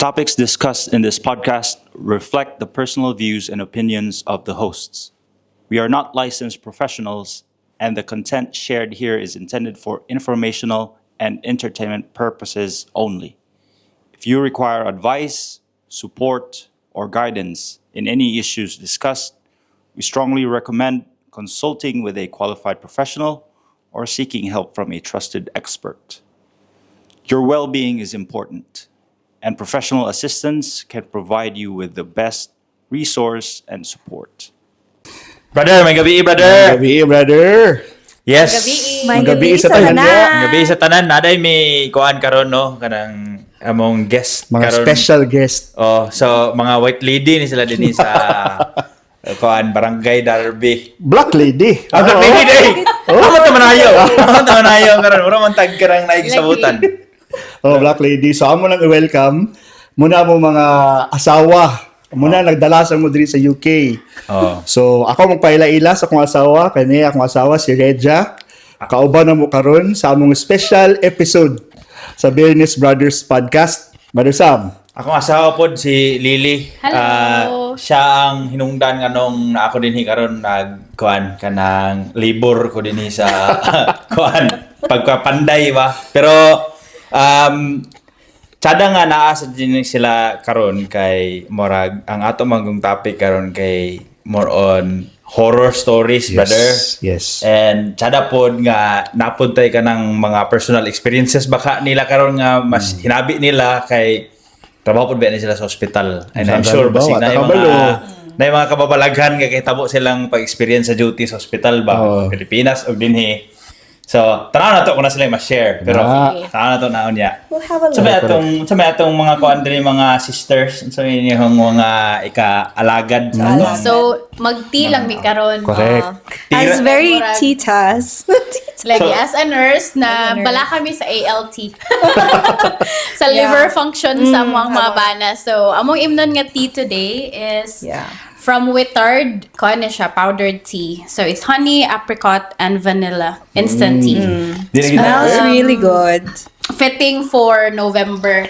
topics discussed in this podcast reflect the personal views and opinions of the hosts. We are not licensed professionals, and the content shared here is intended for informational and entertainment purposes only. If you require advice, support, or guidance in any issues discussed, we strongly recommend consulting with a qualified professional or seeking help from a trusted expert. Your well-being is important, and professional assistance can provide you with the best resource and support. Brother, may gabi, brother. Gabi, brother. Yes. May gabi sa tanan. May gabi sa tanan. Naday may kuan karon no kanang among guest Mga karon. special guest. Oh, so mga white lady ni sila dinhi sa kuan Barangay Darby. Black lady. Black lady day. Ako ta manayo. Ako ta manayo karon. Ura man tag karang naigisabutan. Oh, black lady. So amo nang i-welcome muna mo mga asawa. Muna nagdala sa mo diri sa UK. Oh. So ako magpaila-ila sa akong asawa, kani akong asawa si Rejah. Kauban na mo karon sa among special episode sa Beernessbraders podcast. Brother Sam. Akong asawa pod si Lily. Hello. Siya ang hinungdan nganong ako dinhi karon nagkuan kanang labor ko dinhi sa kuan pagpapanday ba. Pero tsada nga naa sa din sila karon kay morag ang ato manggong topic karon kay more on horror stories, brother. Yes. And tsada pod nga napuntay ka ng mga personal experiences baka nila karon nga mas hinabi nila kay trabaho pod ba ni sila sa hospital. And I'm sure basig na yung mga kababalaghan nga kay tabo silang pag-experience sa duty sa hospital ba Pilipinas o dinhi. So, tanaw na to kung na sila ma-share. Pero, tanaw na to naon niya. We'll have a sa may atong mga kuandri, mga sisters, sa may yung mga ika-alagad sa atong. So, mag-tea lang mi karon. Correct. As very titas. Like, as a nurse na bala kami sa ALT. Sa liver function sa mga bana. So, among imnon nga tea today is from Wittard, kuha na siya, powdered tea. So, it's honey, apricot, and vanilla. Instant tea. Smells really good. Fitting for November.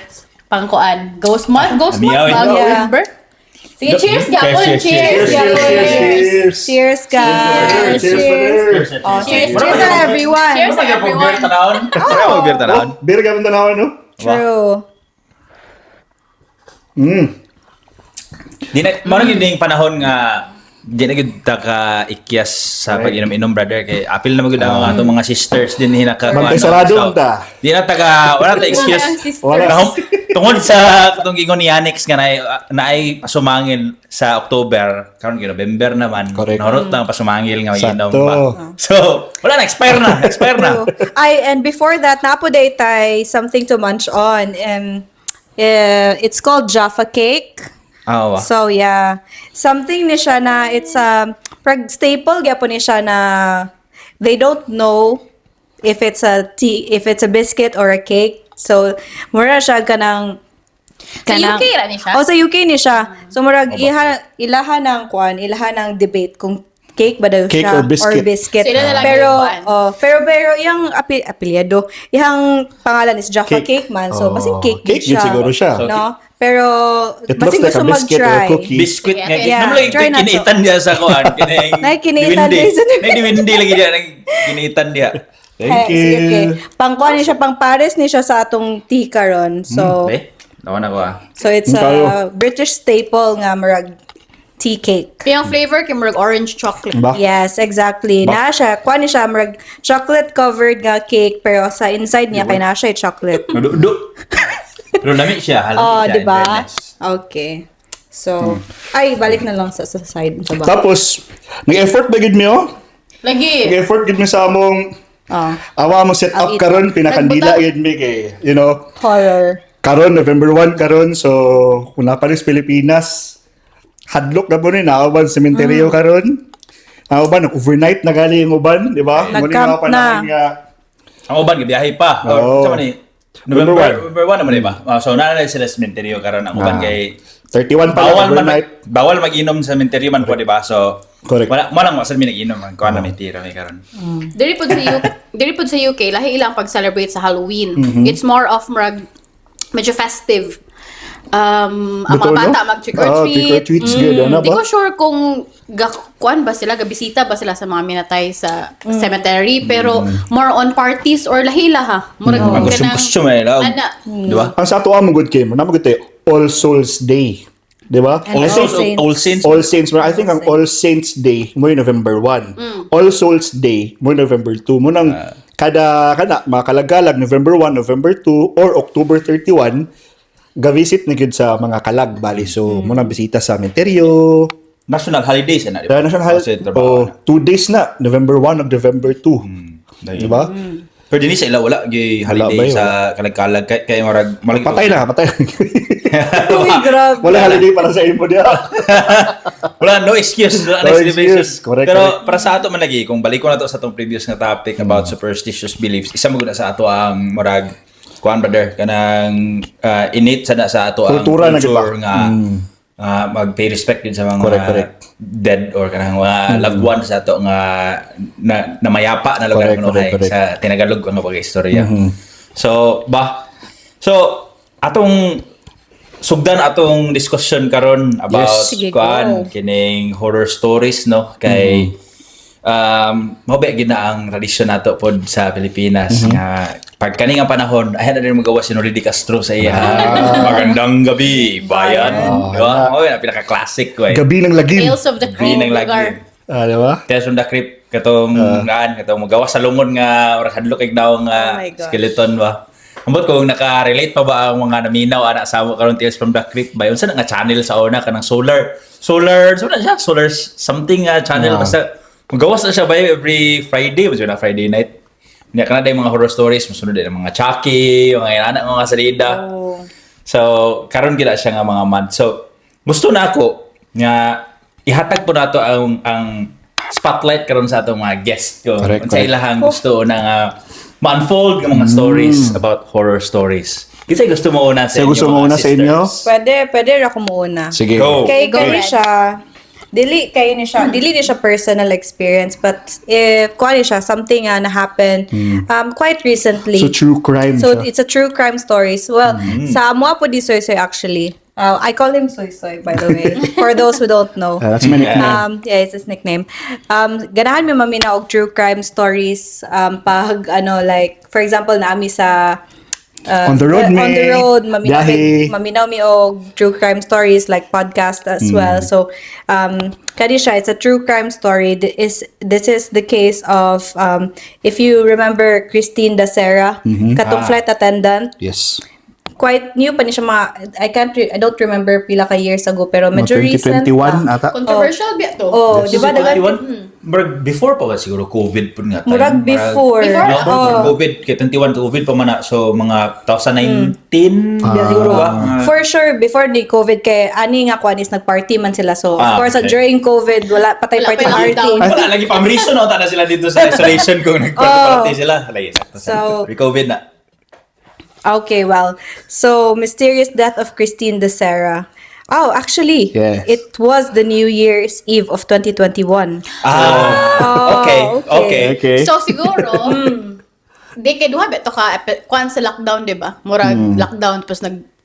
Pangkuan. Ghost month? Ghost month Amiyaw, ba? November? Sige, cheers, Gapon! Cheers! Cheers, guys. Cheers. Cheers! Cheers to everyone. Cheers to everyone! Beer tanawon? Beer gamon tanaw no? True. Di na, marang yun yung panahon nga di na gud ta ka ikyas sa pag-inom-inom, brother, kay apil na magud ang atong mga sisters din hinaka Bantay sarado ta. Di na taga wala ta excuse. Tungod sa katong gingon ni Anix nga naay pasumangil sa October, karon gyud November naman. Nahurot na pasumangil nga inom ba. So, wala na expire na. And before that, napoday tay something to munch on. It's called Jaffa cake. So yeah, something ni siya na it's staple gyapon ni siya na they don't know if it's a biscuit or a cake. So mura siya kanang Sa UK ra ni siya? Sa UK ni siya. So murag ilahan ng debate kung cake ba daw Cake siya or biscuit. Sila na lang pero yung apelyado, yung pangalan is Jaffa cake man. So basing cake Cake din din siya. siguro siya. No? Pero It looks basing like gusto a biscuit or mag-try. cookie. Biscuit nga. Yeah, Namlay try na to. kinitan dia sa kuan. Kinitan dia. Hindi lagi dia kinitan dia. Thank you. Okay. Pangkuan ni siya, pang Paris ni siya sa atong tea karon. So Nawa na ko So it's a British staple nga murag tea cake. Yung flavor kay murag orange chocolate. Ba? Yes, exactly. Na siya, kuan ni siya murag chocolate covered nga cake pero sa inside niya kay na siya chocolate. Pero lami siya, halami siya. Di ba? in fairness. Okay. So, balik na lang sa side sa back. Tapos nag-effort ba gid mi Lagi. Nag-effort gid mi sa among awa mo set up karon pinakandila gid mi kay Horror. karon November 1 karon so kung napalis Pilipinas hadlok na po ni naawan sementeryo karon. Ang uban overnight na gali yung uban, di ba? Nag-camp na. Ang uban gibiyahe pa. Sama ni November 1 naman ba? So na sila sa cemetery karon ang uban kay 31 pa lang overnight. Bawal mag-inom sa cemetery man po, di ba? So correct. Wala mo sa minag-inom man kuan na mitira may karon. Diri pud sa UK lahi ilang pag-celebrate sa Halloween. It's more of medyo festive. ang mga Luto, no? bata mag-trick or Trick or treat. treats, good. Ano Di ba? ko sure kung kuan ba sila, gabisita ba sila sa mga minatay sa cemetery, pero more on parties or lahila ha. Murag Costume nila. Di ba? Ang sa ato ang good game, namagod tayo, All Souls Day. Di ba? And All Saints. All Saints, I think ang All Saints Day mo yung November 1. All Souls Day mo November 2. Mo nang kada mga kalagalag November 1, November 2 or October 31 ga-visit na gyud sa mga kalag bali. So mo nang bisita sa cemeteryo. National holidays na, di ba? National Kasi trabaho na. 2 days na, November 1 ug November 2. Di ba? Pero din sa ila wala gi Wala holiday ba yun? sa kalag-kalag kay marag Patay na. Uy, grabe. Wala holiday para sa imo dia. Wala, no excuse. Wala, No celebration. excuse. Correct, Pero correct. para sa ato man lagi, kung balik ko na to sa atong previous nga topic about superstitious beliefs, isa mo gud na sa ato ang murag kuan brother kanang innate sa ato ang Kultura na culture giba. nga mag-pay respect din sa mga Correct. dead or kanang mga loved ones sa ato nga namayapa na lugar Correct. sa Tinagalog ang mga istorya. So atong sugdan atong discussion karon about Sige, kuan go. kining horror stories no kay mabe gid na ang tradisyon nato pod sa Pilipinas nga pag kani nga panahon ayan na rin magawa si Noridy Castro sa iya magandang gabi bayan di ba oh na pinaka classic ko eh Gabi ng lagim. Tales of the green Creep ang lugar. lagi Di ba? Tales from the Crypt katong magawa sa lungon nga ora hadlok kay daw nga Oh my gosh. skeleton ba. Ambot kung naka-relate pa ba ang mga naminaw ana sa mo karon Tales from the Crypt ba unsa na nga channel sa una kanang solar something channel basta magawas na siya ba every Friday was na Friday night. Nya kana day mga horror stories musunod din ang mga Chucky, mga anak mga salida. So karon gila siya nga mga month. So gusto na ako nga ihatag po nato ang spotlight karon sa atong mga guest ko. Correct, Sa ilahang gusto na nga ma-unfold ng mga stories about horror stories. Kasi gusto mo una sa Sige, inyo. gusto mo mga una sa inyo? sisters? Pwede ra ko muna. Sige. Go. Kay Go, ni Red. siya dili ni siya personal experience, but if kuan siya something na happened quite recently. So true crime So siya. it's a true crime story. So, well, sa amo po di Soy Soy actually. I call him Soy Soy, by the way. For those who don't know. That's my nickname. Yeah, it's his nickname. Ganahan mi mamina og true crime stories pag like for example naami sa On the road, on the road biyahe. maminaw mi og true crime stories like podcast as well. So kani siya, it's a true crime story. This is the case of if you remember Christine Dacera, katong flight attendant. Yes. Quite new pa ni siya I don't remember pila ka years ago pero medyo recent. 2021 ata. Controversial ba to? Oh, di ba dagat? 21? Before pa ba siguro COVID po nga tayo? Murag before. Before? No, Oh. COVID, kaya 21 COVID pa man na. So, mga 2019, siguro ba? For sure, before ni COVID, kay ani nga kwan is nagparty man sila. So, of course, okay. during COVID, wala patay Wala party pa yung party. lockdown. Wala, lagi pang reason, no? Tana sila dito sa isolation kung nagparty sila. Lagi, sakto. So- Pre-COVID na. Okay, well, so mysterious death of Christine Dacera. Oh, actually, Yes. it was the New Year's Eve of 2021. Okay. Okay. So siguro, di kay duha beto ka kwan sa lockdown, di ba? Murag lockdown tapos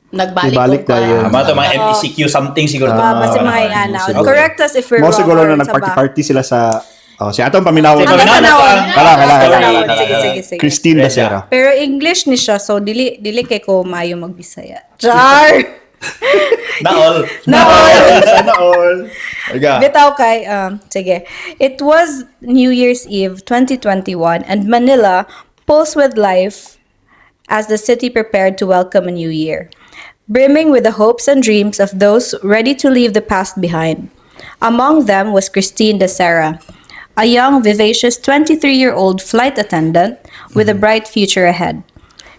nagbalik Ibalik ko ka. tayo. Tama to, mga MTCQ something siguro. Basta mga inanaw. siguro. Correct us if we're Mo wrong. siguro or na sa ba. nagparty-party sila sa si atong paminawon. Si Ang Paminawon. katanawon. Kala. Sige. Christine Rejah. Dacera. Pero English ni siya, so dili kay ko maayo magbisaya. Char! Na all. Sana all. Aga. Bitaw kay, sige. It was New Year's Eve 2021 and Manila pulsed with life as the city prepared to welcome a new year, brimming with the hopes and dreams of those ready to leave the past behind. Among them was Christine Dacera, a young, vivacious 23-year-old flight attendant with a bright future ahead.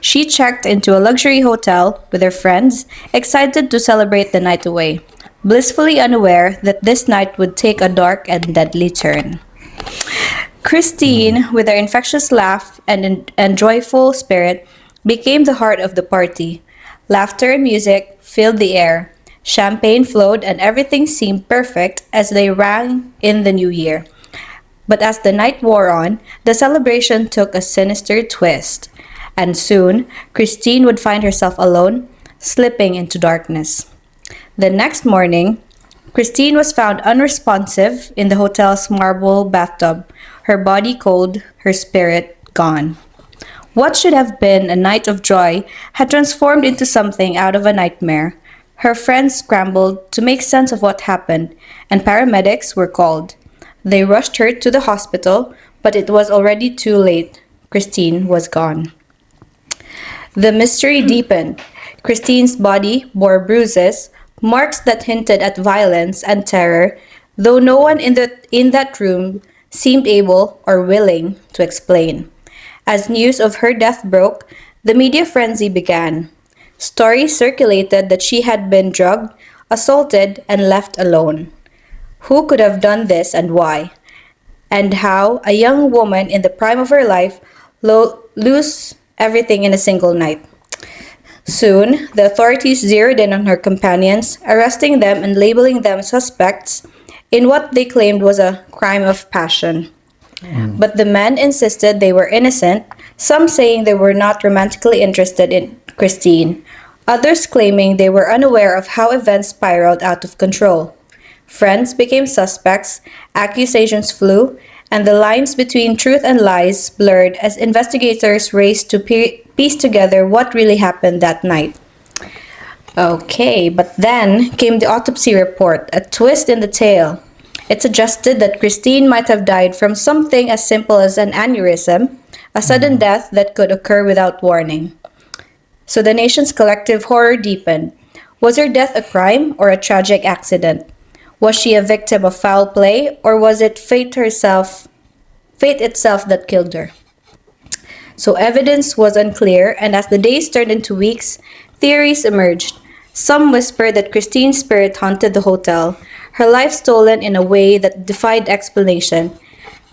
She checked into a luxury hotel with her friends, excited to celebrate the night away, blissfully unaware that this night would take a dark and deadly turn. Christine, with her infectious laugh and joyful spirit, became the heart of the party. Laughter and music filled the air. Champagne flowed and everything seemed perfect as they rang in the new year. But as the night wore on, the celebration took a sinister twist. And soon, Christine would find herself alone, slipping into darkness. The next morning, Christine was found unresponsive in the hotel's marble bathtub, her body cold, her spirit gone. What should have been a night of joy had transformed into something out of a nightmare. Her friends scrambled to make sense of what happened, and paramedics were called. They rushed her to the hospital, but it was already too late. Christine was gone. The mystery deepened. Christine's body bore bruises, marks that hinted at violence and terror, though no one in that room seemed able or willing to explain. As news of her death broke, the media frenzy began. Stories circulated that she had been drugged, assaulted, and left alone. Who could have done this and why? And how a young woman in the prime of her life lose everything in a single night. Soon, the authorities zeroed in on her companions, arresting them and labeling them suspects in what they claimed was a crime of passion. But the men insisted they were innocent, some saying they were not romantically interested in Christine, others claiming they were unaware of how events spiraled out of control. Friends became suspects, accusations flew, and the lines between truth and lies blurred as investigators raced to piece together what really happened that night. Okay, but then came the autopsy report, a twist in the tale. It suggested that Christine might have died from something as simple as an aneurysm, a sudden death that could occur without warning. So the nation's collective horror deepened. Was her death a crime or a tragic accident? Was she a victim of foul play, or was it fate itself that killed her? So evidence was unclear, and as the days turned into weeks, theories emerged. Some whispered that Christine's spirit haunted the hotel, her life stolen in a way that defied explanation.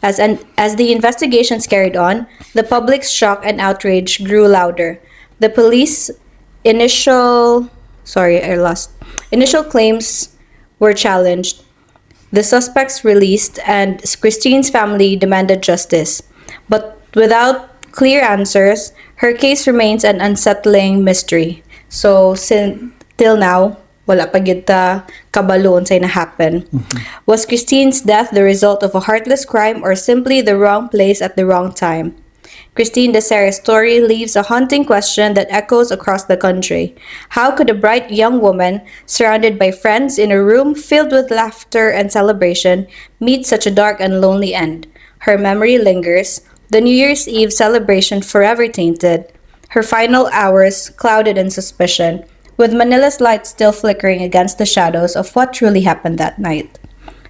As the investigations carried on, the public's shock and outrage grew louder. The police initial claims were challenged. The suspects released, and Christine's family demanded justice. But without clear answers, her case remains an unsettling mystery. So, till now, wala pa gyud ta kabalo unsay nahappen. Was Christine's death the result of a heartless crime or simply the wrong place at the wrong time? Christine Desaire's story leaves a haunting question that echoes across the country. How could a bright young woman, surrounded by friends in a room filled with laughter and celebration, meet such a dark and lonely end? Her memory lingers, the New Year's Eve celebration forever tainted, her final hours clouded in suspicion, with Manila's light still flickering against the shadows of what truly happened that night.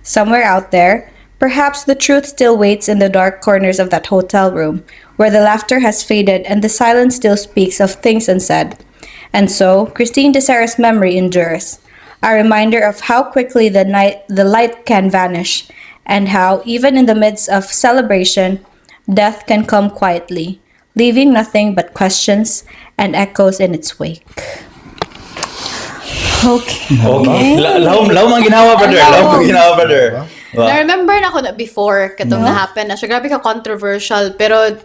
Somewhere out there, perhaps the truth still waits in the dark corners of that hotel room, where the laughter has faded and the silence still speaks of things unsaid. And so, Christine Desaire's memory endures, a reminder of how quickly the light can vanish, and how, even in the midst of celebration, death can come quietly, leaving nothing but questions and echoes in its wake. Okay. Lahom ang ginawa, brother. Na-remember na ko na before katong na-happen na siya. Grabe ka controversial, pero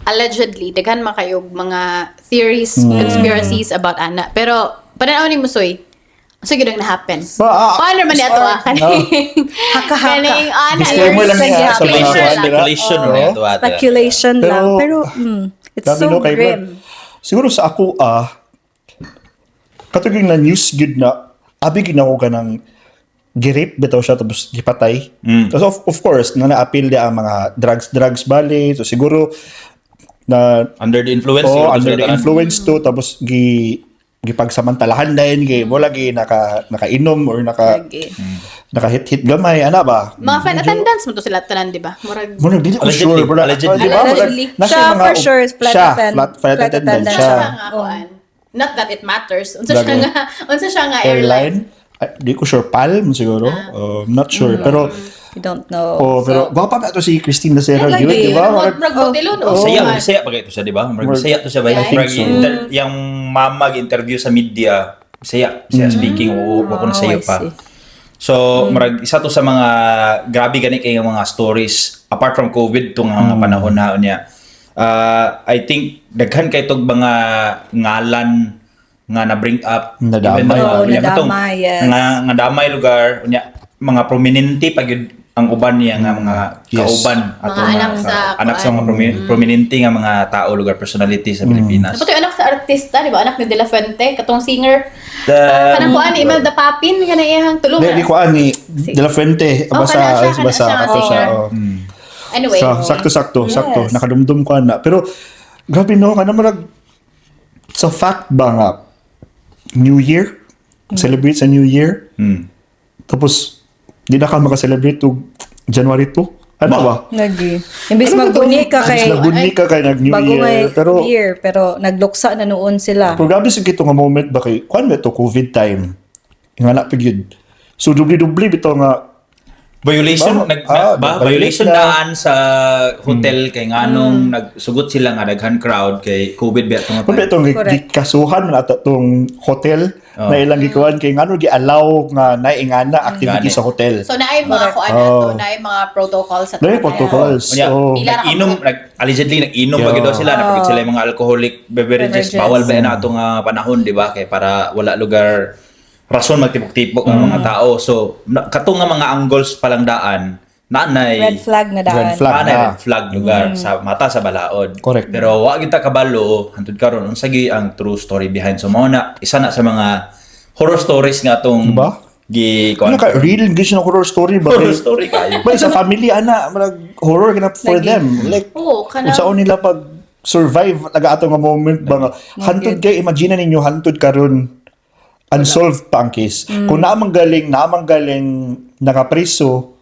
allegedly, daghan makayog mga theories, conspiracies about ana. Pero, pananaw ni Musoy, sige nang na-happen. Paano man ito Haka-haka. Disclaimer lang niya sa mga Speculation lang. Pero, it's so grim. Siguro sa ako, katuging na news good na abi ginawa ka ng girip bitaw siya tapos gipatay. So of course na-appeal dia ang mga drugs bali. So siguro na under the influence under the influence to tapos gipagsamantalahan din wala nakainom or naka-hit gamay ana ba. Mga fan attendance mo to sila tanan, di ba? Murag dili ko sure bro. Allegedly. Siya for sure is flight attendant siya. Not that it matters. Unsa siya nga airline? Di ko sure pal mo siguro. Not sure pero I don't know. Pero gwapa ba ito si Christine Desaire yun, di ba? Saya pa kayo to siya, di ba? Saya to siya ba? Yung mama interview sa media, saya speaking, wako na sayo pa. So, isa to sa mga grabe gani kay mga stories apart from COVID tong mga panahon na niya. I think daghan kay tog mga ngalan nga na bring up Nadamay. even though, Oo, unya katong nadamay, yes. nga damay lugar unya mga prominente pag yun ang uban niya nga mga kauban ato anak sa mga prominente nga mga tao lugar personality sa Pilipinas. Dapat yung anak sa artista, di ba? Anak ni De La Fuente, katong singer. Kanang kuan ni Imelda Papin, kana iyang tulungan. Di ko ani De La Fuente basa kana siya. Anyway. Sakto. Nakadumdum ko na. Pero grabe no, kana marag sa fact ba nga New Year, celebrate sa New Year. Tapos di na ka maka-celebrate to January 2. Ano ba? Imbis magbuni ka kay nag-New Year. Pero year, pero nagluksa na noon sila. Pero grabe sa nga moment ba kay kuan ba to COVID time. Nga na pag so dubli-dubli bitaw nga violation violation daan sa hotel kay nganong nagsugot sila nga daghan crowd kay COVID ba itong Pero itong gikasuhan man ato tong hotel na ilang gikuan kay ngano gi-allow nga naingana activity sa hotel. So naay mga kuan nato, naay mga protocols sa protocols. So allegedly nag-inom pa gid sila napagid sila yung mga alcoholic beverages bawal ba na atong panahon di ba kay para wala lugar rason magtipok-tipok ang mga tao. So, katong nga mga angles palang daan, nanay red flag na daan. Red flag lugar sa mata sa balaod. Correct. Pero wa kita kabalo hantud karon unsa gi ang true story behind so mao na isa na sa mga horror stories nga tong diba? Ano ka real gish na horror story ba? Horror story kayo. Ba sa family ana marag horror gina for them. Like unsaon nila pag survive naga ato nga moment ba nga hantud kay imagine ninyo hantud karon unsolved pa ang case. Kung naamang galing nakapriso,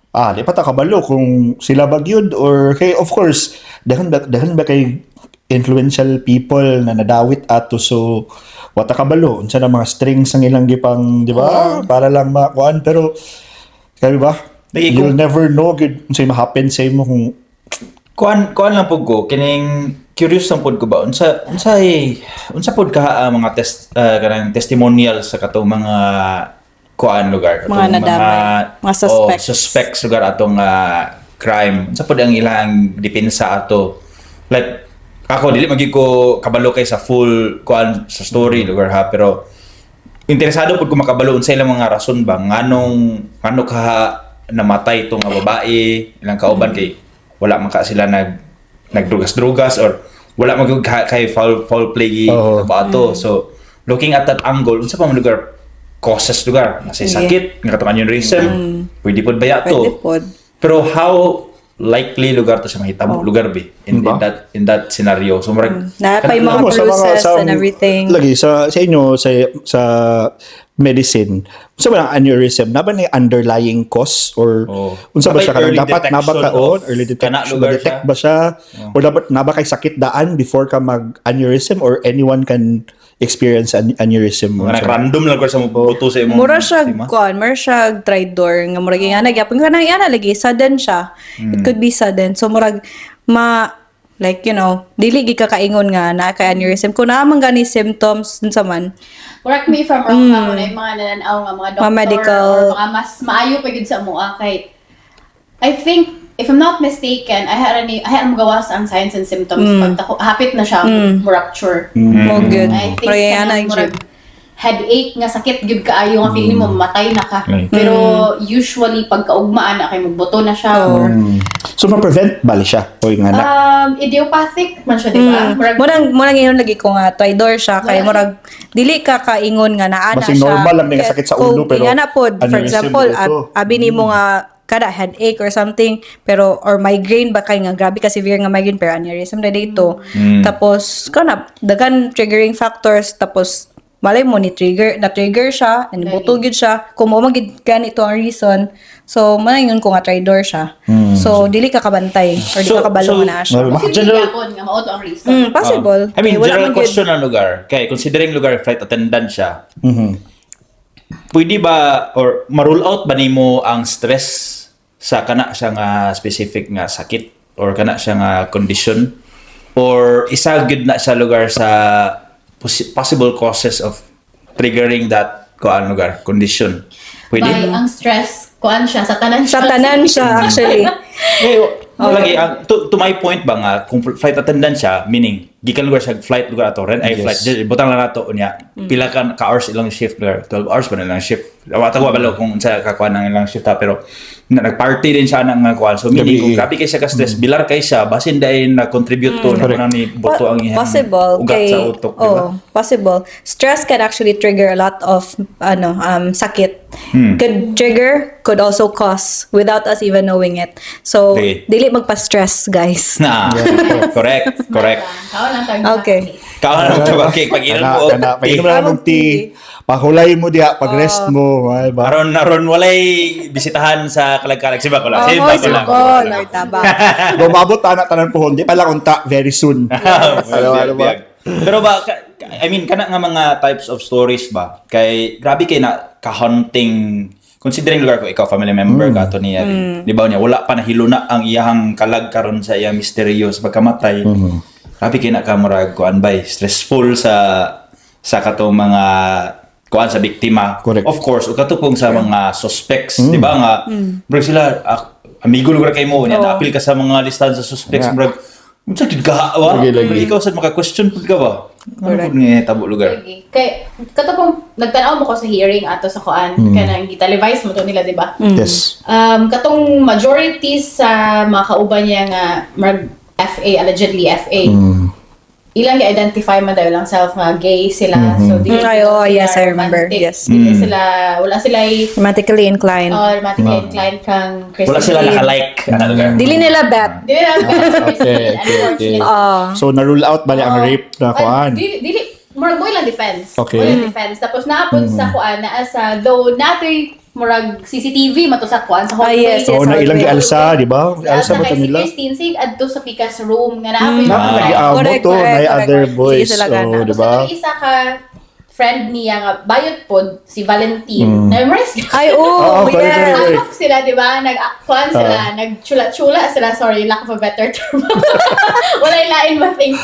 di pa ta kabalo kung sila bagyod or kay of course, dahan ba kay influential people na nadawit ato so wata kabalo unsa na mga strings ang ilang gipang, di ba? Para lang makuan pero kaya ba? You'll never know gud unsay ma-happen sa imo kung kuan lang pud ko kining curious lang pud ko ba unsa pud ka mga kanang testimonial sa katong mga kuan lugar mga nadamay mga suspects lugar atong crime unsa pud ang ilang depensa ato like ako dili magi ko kabalo kay sa full kuan sa story lugar ha pero interesado pud ko makabalo unsa ilang mga rason ba ngano ka namatay tong nga babae ilang kauban kay wala man ka sila nagdrugas or wala man kay foul play ba ato. So looking at that angle unsa pa man lugar causes lugar nasa sakit nga katong aneurysm pwede pod baya to pero how likely lugar to sa mahitabo lugar be in that scenario so murag napay mga bruises and everything lagi sa inyo sa medicine unsa ba ang aneurysm na ba ni underlying cause or unsa ba siya kanang dapat nabakaon early detection detect ba siya or dapat naba kay sakit daan before ka mag aneurysm or anyone can experience an aneurysm mo random lang ko sa buto sa imong mura siya traitor nga murag nga nagyapon kanang yana lagi sudden siya it could be sudden so murag like you know dili gi kakaingon nga na kay aneurysm kung naamang gani symptoms unsa man correct me if I'm wrong na na mga nananaw nga mga doctor medical or mga mas maayo pa gid sa mua kay I think if I'm not mistaken I had magawas ang signs and symptoms pag hapit na siya rupture good I think headache nga sakit gud kaayo nga feeling mo mamatay na ka pero usually pag kaugmaan na kay magbuto na siya or so ma-prevent bali siya o nga na idiopathic man siya di ba murang ingon lagi ko nga traidor siya kay murag dili ka kaingon nga naa na siya normal lang may sakit sa ulo pero nga na pod for example abi nimo nga kada headache or something pero or migraine ba kay nga grabe ka severe nga migraine pero aneurysm na dito tapos kana dagan triggering factors tapos malay mo na-trigger siya, and butugid siya, kung mo magid ganito ang reason, so manayon ko nga traidor siya. So, dili ka kabantay, or di ka kabalo na siya. General, nga mao ang reason. Possible. I mean, general question ng lugar, kaya considering lugar flight attendant siya, pwede ba, or ma-rule out ba nimo ang stress sa kana siya nga specific nga sakit, or kana siya nga condition, or isa good na siya lugar sa possible causes of triggering that lugar condition. Pwede? Ang stress, siya, sa tanan actually. Lagi, to my point ba nga, kung flight attendant siya, meaning, gikan lugar sa flight lugar ato red eye flight butang lang nato unya pila ka hours ilang shift lugar 12 hours ba na ilang shift wata ko balo kung sa kakuan ang ilang shift pero nagparty din siya nang kuan so meaning kung grabe kay siya ka stress bilar kay siya basin dai na contribute to na ni buto ang iyang possible ugat sa utok diba possible stress can actually trigger a lot of sakit could trigger could also cause without us even knowing it so dili magpa-stress guys correct okay kaon lang tawag cake pag inom mo pag-inom lang ng tea pakulay mo diha pag rest mo aron walay bisitahan sa kalag-kalag si Bacola Bumabot anak tanan pohon di pala unta very soon pero ba I mean kana nga mga types of stories ba kay grabe kay na ka-haunting considering lugar ko ikaw family member ka to niya di ba niya wala pa nahiluna ang iyang kalag karon sa iyang misteryo sa pagkamatay grabe kay na ka murag kuan bay stressful sa katong mga kuan sa biktima. Correct. Of course, ukatupong sa mga suspects, di ba nga, bro sila, amigo lugar kay mo, na-appeal ka sa mga listahan sa suspects, bro, unsa gid ka wa? Ikaw sad maka-question pud ka ba? Ano pud ni tabo lugar? Kay katapong nagtanaw mo ko sa hearing ato sa kuan kanang gi-televise mo to nila di ba? Yes. Katong majority sa mga kauban niya nga FA allegedly FA. Ilang i-identify man daw lang self nga gay sila. So yes, I remember. Yes. Wala sila romantically inclined. Romantically inclined kang Christian. Wala sila naka-like ano lugar. Dili nila bet. Okay. So na-rule out bali ang rape na kuan. Dili mo lang defense. Okay. Mo lang defense tapos naapod sa kuan na sa though natoy murag CCTV mato sa kuan sa hallway. So na ilang gialsa, di ba? Alsa ba to nila? Sig adto sa pikas room nga naapoy nagi-amo to na other boys. Di ba? Isa ka friend niya nga bayot pod si Valentine. Na-memorize ka? Ay, yes. Asok sila, di ba? Nag-kuan sila, nagchula-chula sila. Sorry, lack of a better term. Wala ilain mating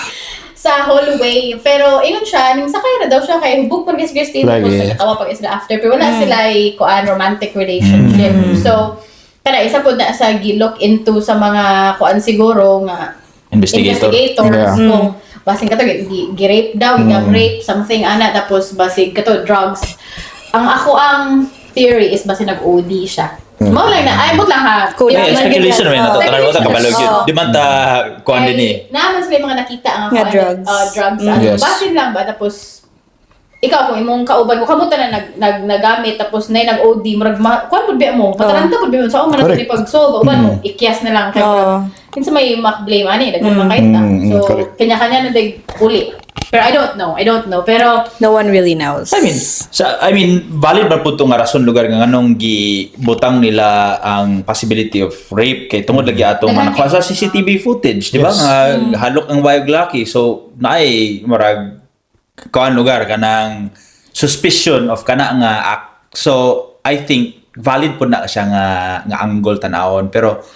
sa hallway. Pero ingon siya, ning sakay na daw siya kay hubog pa ni Christine tapos nagtawa pa sila after. Pero wala sila kuan romantic relationship. So, kada isa po na sa gi-look into sa mga kuan siguro nga investigators. Kung basing kato gi-rape daw, gi-rape, something ana tapos basing kato drugs. Ang theory is basing nag-OD siya. Mo lang na ay mot lang ha. Speculation man nato tanan wala ka balog yun. Di man ta kuan din ni. Naman sila mga nakita ang drugs. Drugs. Basin lang ba tapos ikaw kung imong kauban ko kamuta na nagamit tapos nay nag-OD murag kuan pud ba mo pataranta pud ba mo sa man nato pag-solve uban mo ikyas na lang kay kinsa may mak-blame ani daghan man kayta. So kanya-kanya na day uli. Pero I don't know. Pero no one really knows. I mean, valid ba po itong rason lugar nga nganong gibutang nila ang possibility of rape kay tungod lagi atong manakwa sa CCTV footage, di ba? Nga halok ang wayog laki. So, naay marag kuan lugar kanang suspicion of kana nga act. So, I think valid po na siya nga angle tanawon. Pero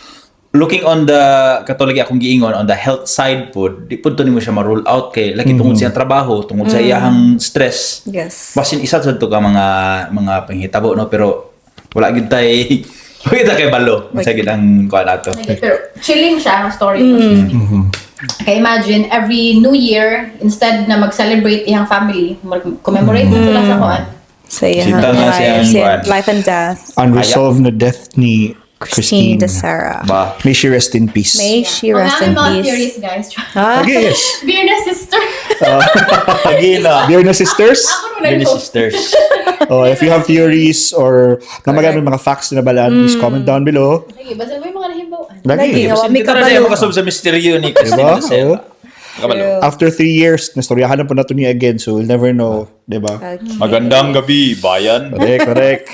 looking on the katulad akong giingon on the health side po di pud to nimo siya ma-rule out kay laki tungod sa trabaho tungod sa iyang stress basin isa sad to ka mga panghitabo no pero wala gyud tay kita kay balo sa gid ang kuan ato pero chilling siya ang story kay imagine every new year instead na mag-celebrate iyang family commemorate mo lang sa kuan sa life and death unresolved na death ni Christine de Sarah. May she rest in peace. May she rest in peace. Mga theories, guys. Okay, yes. Beerness sister. Beerness sisters? Beerness sisters. If you have theories or namagamit mga facts na balaan, please comment down below. Lagi, basta mo yung mga nahimbawaan. Lagi. May kabalo. Makasub sa misteryo ni Christine de Sarah. After 3 years, nastoryahan na po nato niya again, so we'll never know, diba? Magandang gabi, bayan. Correct.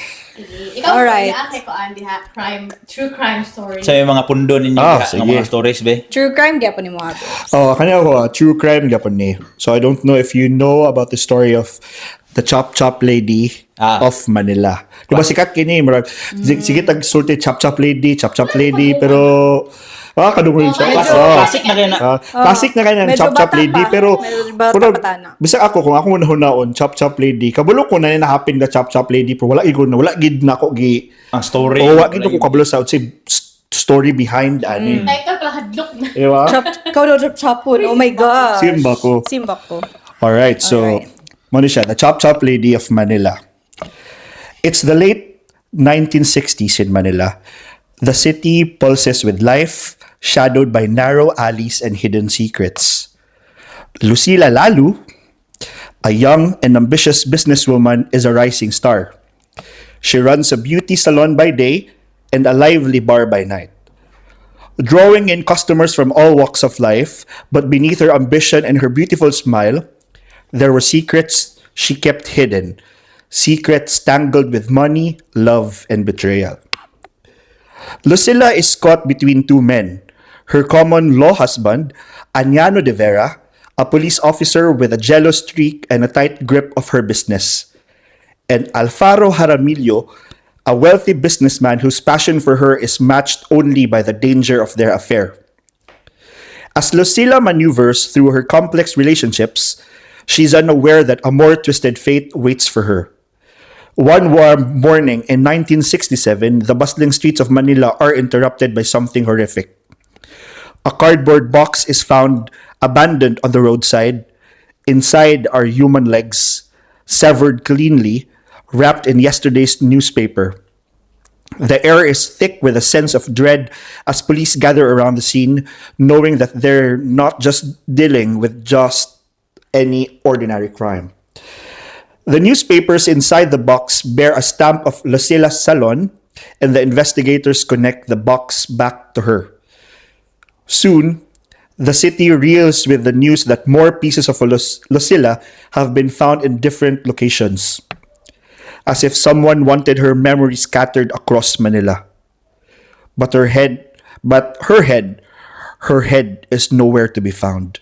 Ikaw alright. Kay ko diha true crime story. Sa mga pundo ninyo nga mga stories be. True crime gyapon ni mo ato. Kanya ako true crime gyapon ni. So I don't know if you know about the story of the Chop Chop Lady of Manila. Diba sikat kini murag sige tag sulti Chop Chop Lady, pero kadungol siya. Classic na kaya na. Classic na kaya ng Chop Chop Lady. Pero, bisag ako, kung ako nahunaon, Chop Chop Lady, kabalo ko na hapin na Chop Chop Lady, pero wala gid na ako ang story. Wala gid ko kabalo sa story behind ani. Title nakahadlok na. Diba? Ikaw daw chapon. Oh my gosh. Simba ko. ko. Alright, so, muna siya, the Chop Chop Lady of Manila. It's the late 1960s in Manila. The city pulses with life, shadowed by narrow alleys and hidden secrets. Lucila Lalu, a young and ambitious businesswoman, is a rising star. She runs a beauty salon by day and a lively bar by night. Drawing in customers from all walks of life, but beneath her ambition and her beautiful smile, there were secrets she kept hidden. Secrets tangled with money, love, and betrayal. Lucila is caught between two men. Her common law husband, Añano de Vera, a police officer with a jealous streak and a tight grip of her business, and Alfaro Jaramillo, a wealthy businessman whose passion for her is matched only by the danger of their affair. As Lucila maneuvers through her complex relationships, she's unaware that a more twisted fate waits for her. One warm morning in 1967, the bustling streets of Manila are interrupted by something horrific. A cardboard box is found abandoned on the roadside. Inside are human legs, severed cleanly, wrapped in yesterday's newspaper. The air is thick with a sense of dread as police gather around the scene, knowing that they're not just dealing with just any ordinary crime. The newspapers inside the box bear a stamp of Lucila's salon, and the investigators connect the box back to her. Soon, the city reels with the news that more pieces of Lucila have been found in different locations, as if someone wanted her memory scattered across Manila. But her head is nowhere to be found.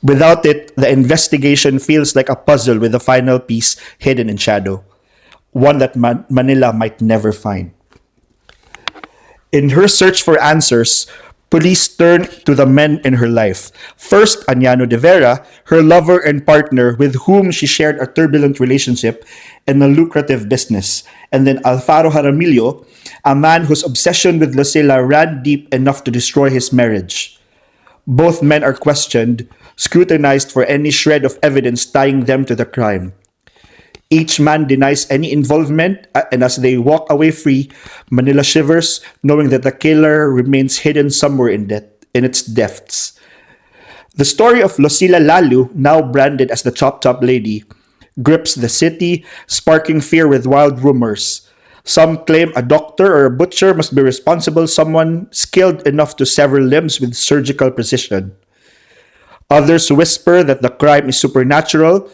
Without it, the investigation feels like a puzzle with a final piece hidden in shadow, one that Manila might never find. In her search for answers, police turn to the men in her life. First, Añano de Vera, her lover and partner with whom she shared a turbulent relationship and a lucrative business. And then Alfaro Jaramillo, a man whose obsession with Lucila ran deep enough to destroy his marriage. Both men are questioned, scrutinized for any shred of evidence tying them to the crime. Each man denies any involvement, and as they walk away free, Manila shivers, knowing that the killer remains hidden somewhere in its depths. The story of Lucila Lalu, now branded as the Chop Chop Lady, grips the city, sparking fear with wild rumors. Some claim a doctor or a butcher must be responsible, someone skilled enough to sever limbs with surgical precision. Others whisper that the crime is supernatural,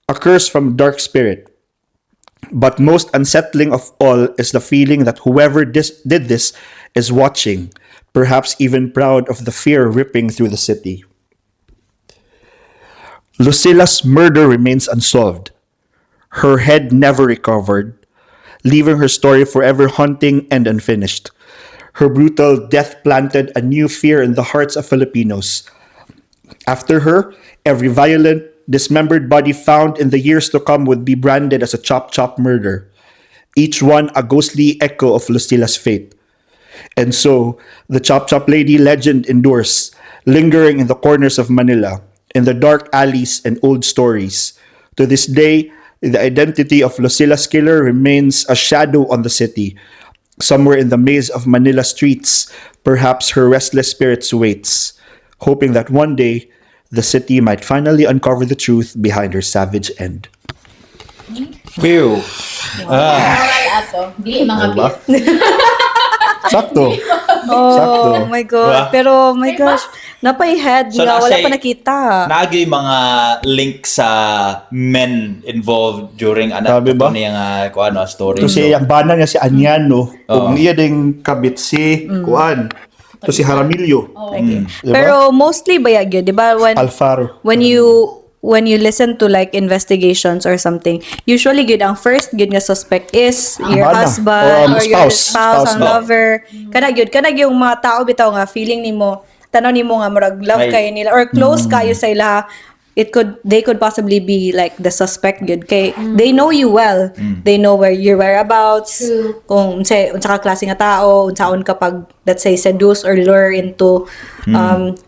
a curse from dark spirit. But most unsettling of all is the feeling that whoever did this is watching, perhaps even proud of the fear ripping through the city. Lucila's murder remains unsolved, her head never recovered, leaving her story forever haunting and unfinished. Her brutal death planted a new fear in the hearts of Filipinos. After her, every violent, dismembered body found in the years to come would be branded as a Chop Chop murder, each one a ghostly echo of Lucila's fate. And so, the Chop Chop Lady legend endures, lingering in the corners of Manila, in the dark alleys and old stories. To this day, the identity of Lucila's killer remains a shadow on the city. Somewhere in the maze of Manila streets, perhaps her restless spirit waits, hoping that one day, the city might finally uncover the truth behind her savage end. Pew! Moral ato. Dili mga beer. Sakto. Oh my God. Diba? Pero, oh my gosh, napay-head nga, wala pa nakita. Naagi mga link sa men involved during Sabi ba? niyang story. Kasi ang bana niya si Añano, ug niya ding kabit si kuan. To si Jaramillo. Okay. Diba? Pero mostly bayag yun, di ba? Alfaro. When you listen to like investigations or something, usually good ang first good nga suspect is your Bana. husband or your Spouse. spouse, ang lover. Kanag yung mga tao bitaw nga feeling nimo, tanaw nimo nga murag love kayo nila or close kayo sa ila. they could possibly be like the suspect good kay they know you well. They know where your whereabouts, kung unsa ka klase nga tao, unsaon kapag let's say seduce or lure into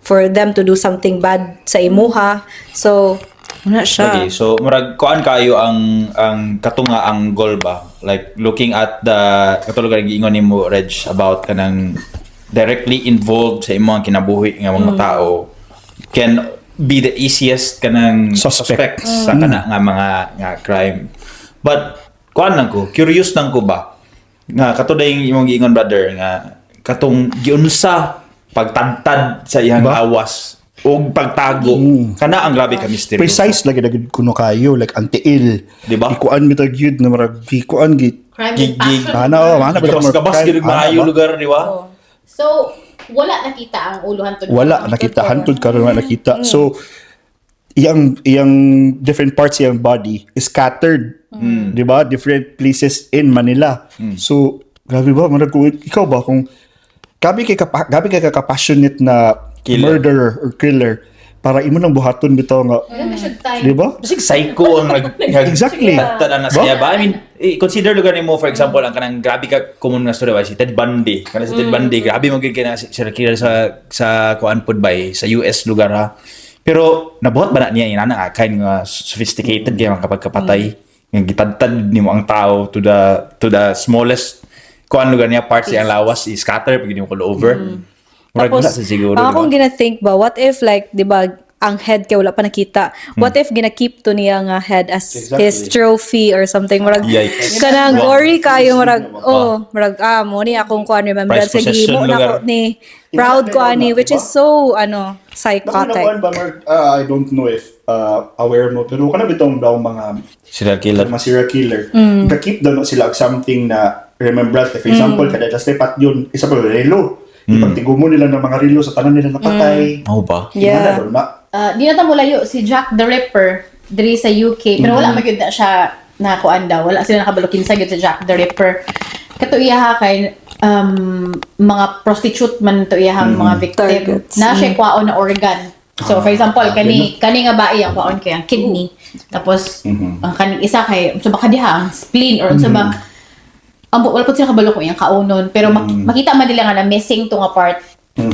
for them to do something bad sa imuha. So wala siya. Okay, so murag kuan kayo ang katunga ang goal ba? Like looking at the katulog ang giingon nimo Reg about kanang directly involved sa imong kinabuhi nga mga tao can be the easiest kanang suspects sa kana nga mga nga crime. But kuan lang ko, curious lang ko ba nga katulad yung imong giingon brother nga katong giunsa pagtantad sa iyang awas o pagtago kana ang grabe ka misteryo. Precise lagi dagid kuno kayo like ang tiil. Diba? Ikuan mitag yun na marag ikuan gid. Crime with passion. Mana ba Kabas gid maayo lugar di ba? So, wala nakita ang ulo hantod. Wala nakita hantod karon wala nakita. So iyang different parts iyang body is scattered. Di ba? Different places in Manila. So grabe ba marag kung ikaw ba kung gabi kay ka-passionate na murderer or killer para imo nang buhaton bitaw nga. Di ba? Basig psycho ang Exactly. tanan na siya ba? I mean, consider lugar nimo for example ang kanang grabe ka common nga story ba si Ted Bundy. Kana si Ted Bundy, grabe mo gid kay serial killer sa kuan pod ba sa US lugar ha. Pero nabuhat ba na niya inana kind nga sophisticated kay kapag kapatay nga gitadtad nimo ang tao to the smallest kuan lugar niya parts ang lawas is scatter pag nimo all over. Tapos, siguro, akong gina-think ba, what if like, di ba, ang head kay wala pa nakita. What if gina-keep to niya nga head as his trophy or something? Marag, kanang gory kayo, marag, marag, mo ni akong kuan, remember, Price sige mo possession na ko lugar. ni, proud ko ani, which is so, psychotic. I don't know if aware mo, pero kana bitong daw mga serial killer. Ka-keep daw sila og something na remembrance. For example, kada just pat yun, isa pa relo. Ipagtigumo nila ng mga relo sa tanan nila napatay. Ba? Yeah. Di na tamo layo si Jack the Ripper diri sa UK, pero wala magyud na siya nakuan daw. Wala sila nakabalukin sa gyud sa Jack the Ripper. Kato iya kay mga prostitute man to iyahang mga victim Targets. na siya kwaon na organ. So for example, kani nga bae ang kwaon kay ang kidney. Tapos ang kaning isa kay unsa ba kadiha ang spleen or unsa ba wala po sila kabalo ko yung kaunon. Pero makita man nila nga na missing to nga part.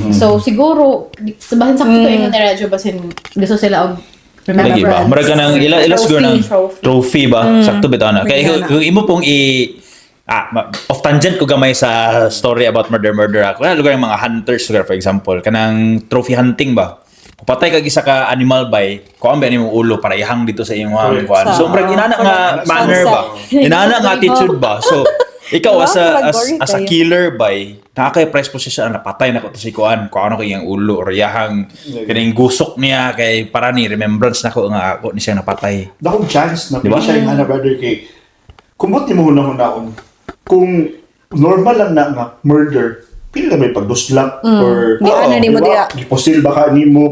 So, siguro, bahin sa ito yung Rejah, basin gusto sila og remember. Lagi ba? Maraga ng ilas siguro ng trophy ba? Sakto bitaw na. Kaya kung imo pong off tangent ko gamay sa story about murder ako. Wala lugar yung mga hunters lugar for example. Kanang trophy hunting ba? Patay kag isa ka animal bay, kuan ba nimo ulo para ihang dito sa imong kuan. So, murag inana nga manner ba? Inana nga attitude ba? So, ikaw as a killer by nakakay-price position na napatay na ko to si kuan ano kay ang ulo or yahang kining gusok niya kay para ni remembrance nako nga ako ni siya napatay. Dakong chance na diba? Siya yung brother kay kumot ni mo hunahon kung normal lang na nga murder pila may pagdusla or giposil ba ka nimo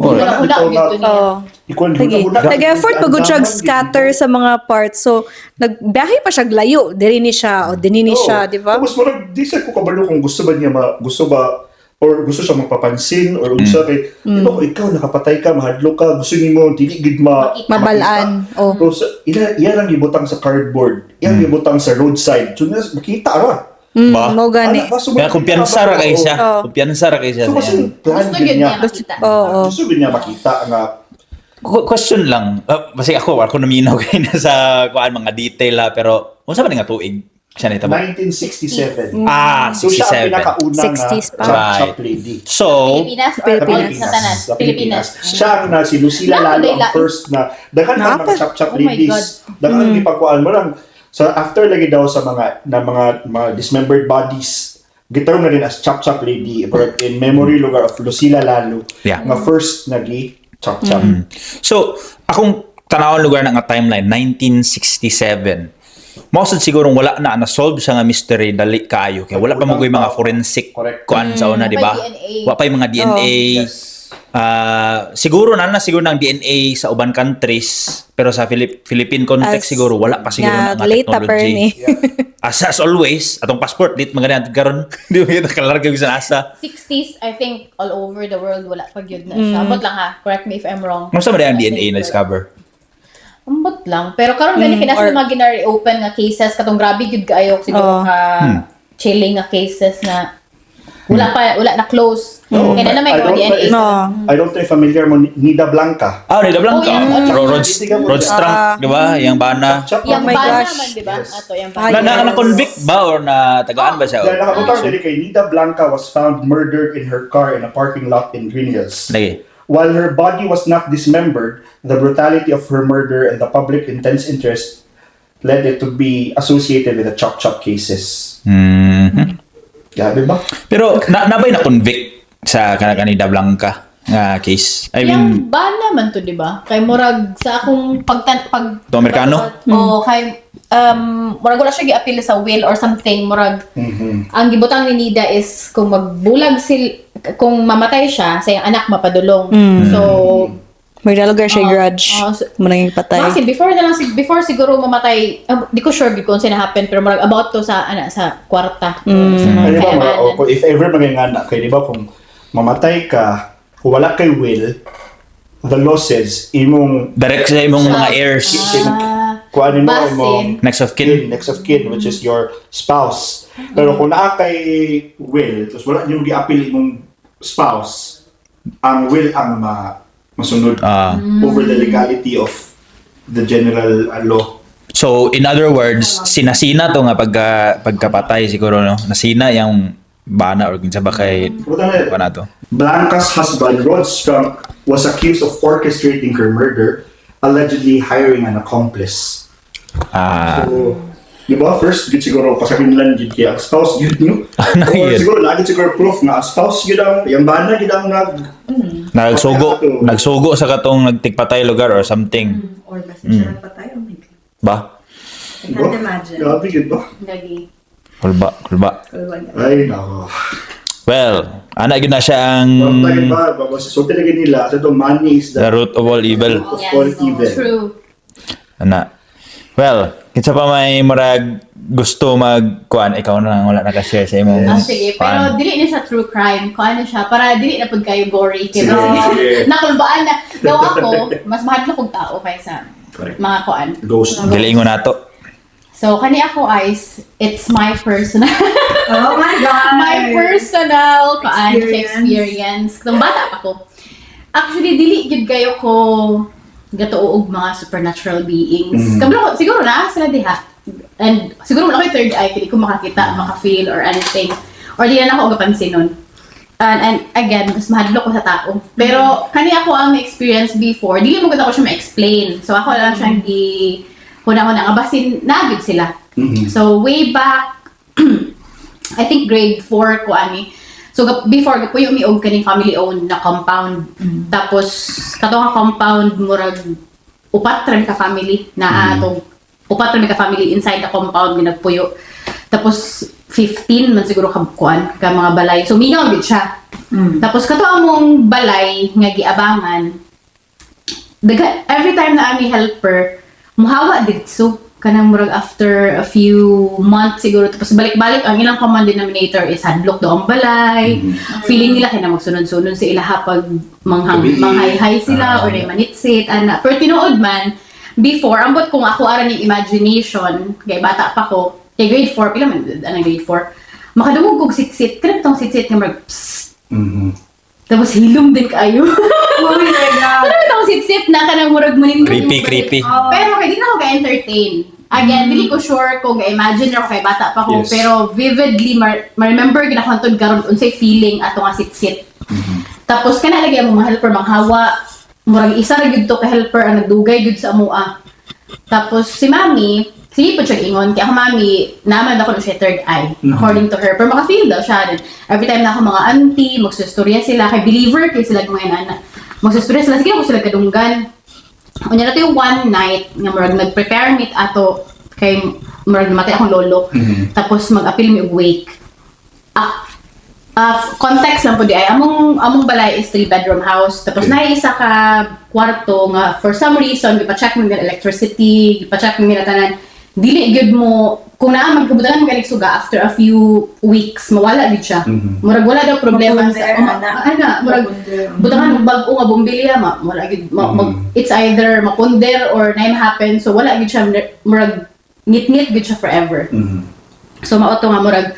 nag-effort pag siya scatter sa mga parts. So, nagbiyahe pa siya layo. Diri ni siya o dinini siya, di ba? Tapos marag, di sa ko kabalo kung gusto ba or gusto siya magpapansin or unsa kay di ba kung ikaw nakapatay ka, mahadlok ka, gusto nimo dili gid mabalaan. So, iya lang gibutang sa cardboard. Iya gibutang sa roadside. So, makita ra. Ba? Mo gani. Kaya kumpiyansa ra kay siya. Kumpiyansa ra kay siya. So, kasi plan Gusto yun niya makita. Gusto yun niya makita nga. Question lang. Kasi ako naminaw kayo na sa mga detail ha. Pero, unsa ba nga tuig? Siya na ito ba? 1967. So, 67. siya ang pinakauna 60s pa. chop lady. So, Pilipinas or sa tanan? Pilipinas. Siya ang si Lucila Lalo ang first na daghan ang mga chop Oh my ladies. Daghan ang ipagkuan mo lang. So after lagi daw sa mga dismembered bodies, gitaw na rin as chop lady in memory lugar of Lucila Lalo. Yeah. Nga first nagi chop. So, akong tanawang lugar na nga timeline, 1967. Mausad sigurong wala na-solve siya nga mystery dali kaayo. Kaya wala pa mga forensic kuan sa una, di ba? Wala pa yung mga DNA. siguro siguro ng DNA sa uban countries, pero sa Philippine context siguro wala pa siguro nga, nga late na per ni. technology. As always, atong passport date mga karon di ba kita kalarga sa asa. 60s, I think all over the world wala pa gyud na siya. Ambot lang ha, correct me if I'm wrong. Ano sa ang DNA na discover? Ambot lang. Pero karon gani kinasa mga gina-reopen nga cases katong grabe gyud kaayo siguro chilling nga cases na wala na close. Kaya na may DNA. I don't know if familiar mo Nida Blanca. Nida Blanca. Oh, Rod Strunk, di ba? Yang bana. Yung my bana gosh. man, di ba? Ato, yung Na-convict ba or na tagaan ba siya? Nakabutang din kay Nida Blanca was found murdered in her car in a parking lot in Green Hills. Lagi. While her body was not dismembered, the brutality of her murder and the public intense interest led it to be associated with the chop-chop cases. Grabe ba? Pero nabay na-convict sa Nida Blanca nga case? I mean, yung bana man to, di ba? Kay murag sa akong to Amerikano? Kay murag wala siya gi-appeal sa will or something, murag ang gibutang ni Nida is kung magbulag kung mamatay siya sa iyang anak mapadulong. So May lugar siya grudge. Munang ipatay. Kasi before siguro mamatay, di ko sure kung sino happen, pero marag about to sa kwarta. Kaya if ever magingana, kaya di ba kung mamatay ka, kung wala kay will, the law says, imong direct sa imong mga heirs. Kung ano mo imong Next of kin. next of kin, which is your spouse. Pero kung naa kay will, tapos wala niyong gi-appeal imong spouse, ang will ang masunod over the legality of the general law. So, in other words, sinasina to nga pagkapatay siguro, no? Nasina yung bana or kinsa ba kay na to. Blanca's husband, Rod Strunk, was accused of orchestrating her murder, allegedly hiring an accomplice. So, di ba? First, good siguro pasakinlan yun kaya ang spouse yun nyo. Or siguro, lagi siguro proof nga ang spouse yun ang, yung bana yun ang nagsugo sa katong nagtigpatay lugar or something. Or basta siya nagpatay. Oh my God. Ba? I can't imagine. Grabe yun ba? Kulba. Ay, nako. Well, anak yun na siya ang Bakit ba? So talaga nila, sa itong money is the root of all evil. of all evil. True. Ana. Well, kinsa pa may murag gusto magkuan, ikaw na wala na ka-share sa imong. Sige, pero dili na siya true crime. Kung ano siya, para dili na pud kayo gory. Kaya Sige. nakulbaan na. Daw ako, mas mahal kong tao kaysa mga kuan. Ghost. Diliingon nato. So, kani ako is, it's my personal, Oh my God! my personal experience. Nung bata pa ko. Actually, dili gid kayo ko gatuog mga supernatural beings. Kablo, siguro na sila diha. And siguro wala ko third eye, hindi ko makakita, maka-feel or anything. Or di na ako gapansin nun. And again, mas mahadlo ko sa tao. Pero kani ako ang experience before, dili mo gud ako siya ma-explain. So ako lang siyang huna-huna nga basin nagid sila. So way back I think grade 4 ko ani. So before puyo mi og kaning family owned na compound. Tapos kato nga compound murag upat ra ka family na atong upat ra ka family inside the compound ginagpuyo. Tapos 15 man siguro ka mga balay. So mingaw gid siya. Tapos kato among balay nga giabangan. Every time na ami helper, muhawa dito kanang murag after a few months siguro, tapos balik-balik ang ilang common denominator is hadlok do ang balay. Feeling nila kaya na magsunod-sunod sa ilaha pag manghay-hay sila or na manitsit. Pero tinuod man, before, ambot kung ako aran yung imagination, kaya bata pa ko, kaya grade 4, pila man, grade 4, makadungog kong sit-sit, kanang tong sit-sit nga marag, psst. Tapos hilom din kayo. Oh my God! Pero itong sit-sit na kanang murag manindong. Creepy. Pero kaya di na ako ka-entertain. Again, dili ko sure kung ga-imagine ako kay bata pa ko, pero vividly, ma-remember ginakantod karon unsay feeling ato nga sit-sit. Tapos kana lagi ang mga helper manghawa, murag isa ra gyud to ka helper ang nagdugay gyud sa amoa. Tapos si Mami, sige po siya ingon, kaya ako Mami, naman ako na siya third eye, according to her. Pero maka-feel daw siya. Every time na ako mga auntie, magsustorya sila, kay believer, kay sila mga nana. Magsustorya sila, sige ako sila kadunggan. Unya na ito yung one night, nga murag nag-prepare meet ato, kay murag namatay akong lolo. Tapos mag-appeal mi og wake. Context lang po di ay among balay is 3-bedroom house. Tapos na isa ka kwarto nga for some reason gipa-check mo nila electricity, gipa-check mo nila tanan. Dili gyud mo kung naa magkabutangan mo suga after a few weeks mawala gid siya. Murag wala daw problema sa murag butangan og bag-o nga bombilya wala gid it's either mapunder or naim happen so wala gid siya murag ngit-ngit gid siya forever. So mao to nga murag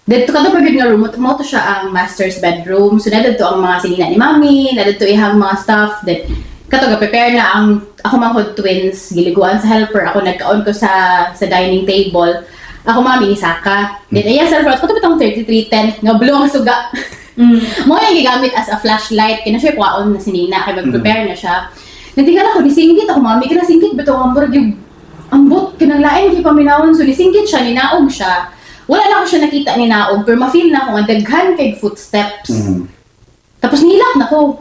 dito ka to pagod nga room, mo to siya ang master's bedroom. So nadto ang mga sinina ni mami, nadto ihang mga stuff that kato ga prepare na ang ako mga twins, giliguan sa helper, ako nagkaon ko sa dining table. Ako mami ni Saka. Then iya sa front ko to bitong 3310 nga bulong suga. Mo yung gigamit as a flashlight kina siya kwaon na sinina kay mag-prepare na siya. Natingala ko nisinggit ako mami kana singgit bitaw ang murag yung ambot kinang lain gi paminawon so nisinggit siya ninaog siya. Wala na ako siya nakita ni Naog, pero ma-feel na ako nga daghan kay footsteps. Tapos nilak na ko.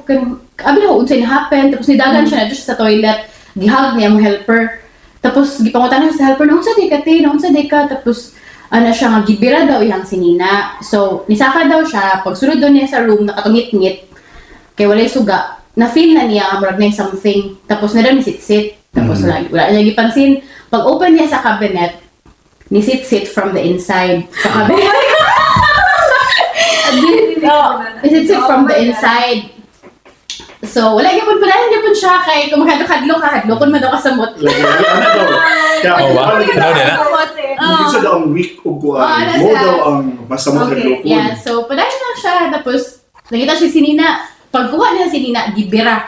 Abi na ko, unsay na-happen. Tapos nidagan siya na doon sa toilet. Gihag niya ang helper. Tapos gipangutan na sa helper, naunsa di ka te, naunsa di ka. Tapos siya nga, gibira daw iyang sinina. So, nisaka daw siya. Pagsunod doon niya sa room, nakatungit-ngit. Kaya walay suga. Na-feel na niya, murag na something. Tapos na daw ni sit-sit. Tapos wala niya gipansin. Pag open niya sa cabinet, ni sit from the inside sa cabinet. Sit from the inside. So, wala gyapon siya kay kung makadlo kon man daw kasamot. Kaya isa daw ang week ug kuan. Mo daw ang masamot kadlokon. Yeah, so padayon lang siya tapos nakita siya sinina. Pagkuha niya sinina gibira.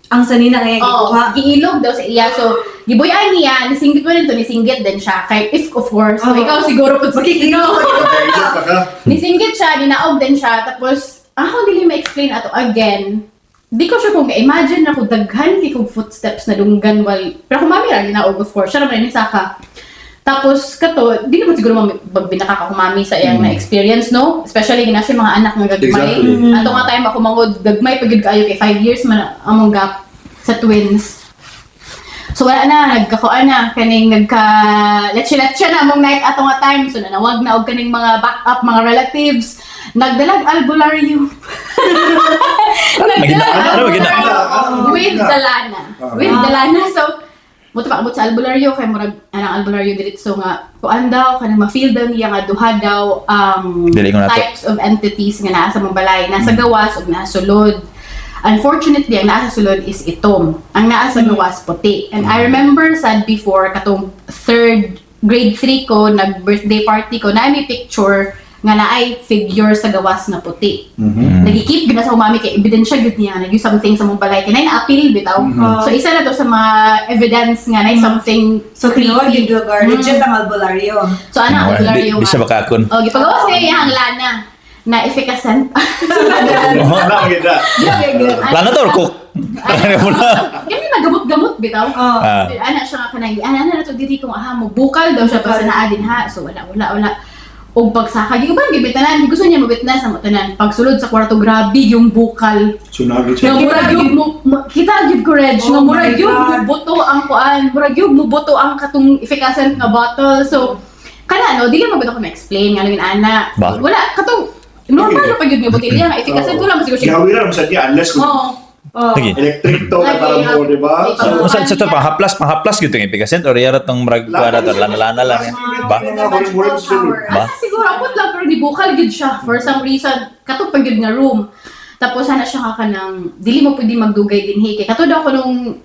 Ang sanina kaya gikuha. Giilog daw sa iya. So, gibuyan niya, nisinggit mo rin to, nisinggit din siya. Kay, if of course, so ikaw siguro po magkikino. Nisinggit siya, ninaog din siya. Tapos, ako dili ma-explain ato again. Di ko sure kung imagine na kung daghan kong footsteps na dunggan while, pero kung mami lang, ninaog of course. Siya naman yung saka. Tapos, kato, di naman siguro magbinaka ka kung mami sa iyang na-experience, no? Especially, gina siya mga anak ng gagmay. Exactly. Ato nga tayo makumangod, gagmay, pagod kayo kay 5 years man among gap sa twins. So, wala na, nagkakuan na, kaning let's-let's na among night ato nga time. So, nanawag na og kaning mga backup, mga relatives. Nagdalag albularyo. With Dalana. So, buto pa abot sa albularyo kay murag anang albularyo diretso nga kuan daw kanang ma-feel daw niya nga duha daw types of entities nga naa sa mong balay, nasa gawas ug nasa sulod. Unfortunately, ang nasa sulod is itom. Ang nasa gawas puti. And I remember sad before katong grade 3 ko nag-birthday party ko na may picture nga naay figure sa gawas na puti. Nagikip gina sa umami kay ebidensya gud niya nag something sa mong balay kay na-appeal bitaw. So isa na to sa mga evidence nga na something so kinuha gid lugar legit ang albularyo. So ana albularyo. Di siya makakon. Oh, gipagawas niya iyang lana na efficacy. Lana to or cook? Kami nagamot-gamot bitaw. Ana siya nga kanang ana na to diri kung mo bukal daw siya pa sa naa din ha. So wala. O pagsaka, di ko ba gibitanan, gusto niya mabitnas sa matanan. Pagsulod sa kwarto, grabe yung bukal. Tsunami Nga murag yung, kita gid ko Reg, nga murag yung mubuto ang kuan, murag yung mubuto ang katong efficacent nga bottle. So, kana no, di lang magbuto ko ma-explain, nga lang ana. Wala, katong, normal na pag yun nga botilya, nga efficacent ko lang, siguro siya. Gawin lang sa diya, unless kung electric to, katarang mo, di ba? Sa ito, panghaplas gitu yung epicacent or yara tong marag kuha na to, lana-lana lang yan. Ba? Siguro, abot lang, pero di bukal gid siya. For some reason, katong pag yun nga room. Tapos, sana siya ka ng, dili mo pwede magdugay din heke. Kato daw ko nung,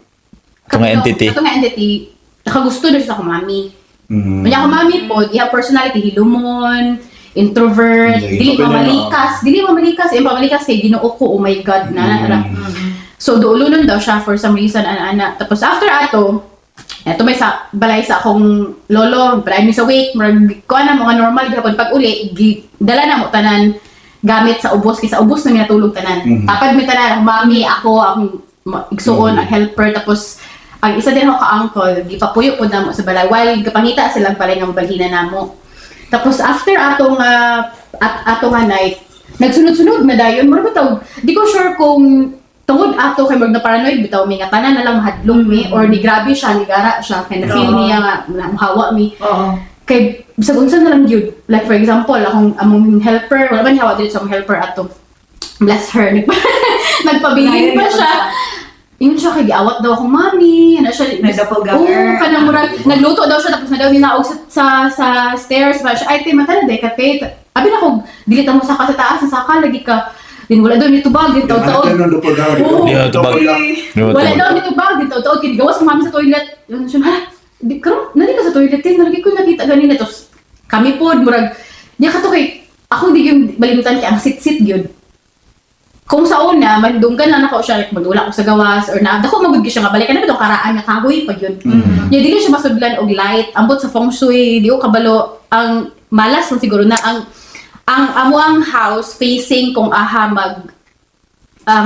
Katong entity, nakagusto na siya sa kumami. Kanya kumami po, diha personality, hilumon, introvert, dili mamalikas. Yung pamalikas kay Ginoo ko, oh my God, na. So, duulunon daw siya for some reason, ana. Tapos, after ato, eto may balay sa akong lolo, balay mi sa wake, kuha na mga normal, gihapon pag uli, dala na mo tanan, gamit sa ubos, kasi sa ubos na minatulog tanan. Tapad mi tanan, mami, ako, ang igsuon, ang helper, tapos, ang isa din ako ka-uncle, gipapuyo po na mo sa balay, while kapangita silang balay ng balhina na mo. Tapos, after atong night, nagsunod-sunod na dayon, mura ba di ko sure kung tungod ato kay na paranoid bitaw mi nga tanan na lang mahadlong mi or ni grabe siya ni gara siya kay na feel niya nga mahawa mi kay bisag unsa na lang yun. Like for example, among helper, wala man hawak dito sa among helper ato. Bless her. Nagpabiling pa siya. Ingon siya kay giawat daw akong mami. Ano siya? Nag-doppelganger. Kanang murag nagluto daw siya tapos na daw ninaog sa stairs ba siya. Ay, mata na day kape. Abi na ko dili ta mo saka sa taas, saka lagi ka. Din wala daw nito bag din taw-taw. Ano do pag Wala daw nito bag din taw-taw kay gawas sa mami sa toilet. Yun siya, hala. Di karon nani ka sa toilet din, nalagi ko nakita ganina tapos kami pod murag niya kato kay ako di yung balimutan kay ang sit-sit gyud. Kung sa una, mandunggan lang ako siya, like, magdula ko sa gawas, or dako magud siya nga, balikan na itong karaan nga kahoy pag yun. Niya, dili siya masudlan og light, ambot sa feng shui, di ko kabalo, ang malas mo siguro na, ang amo ang house facing kung aha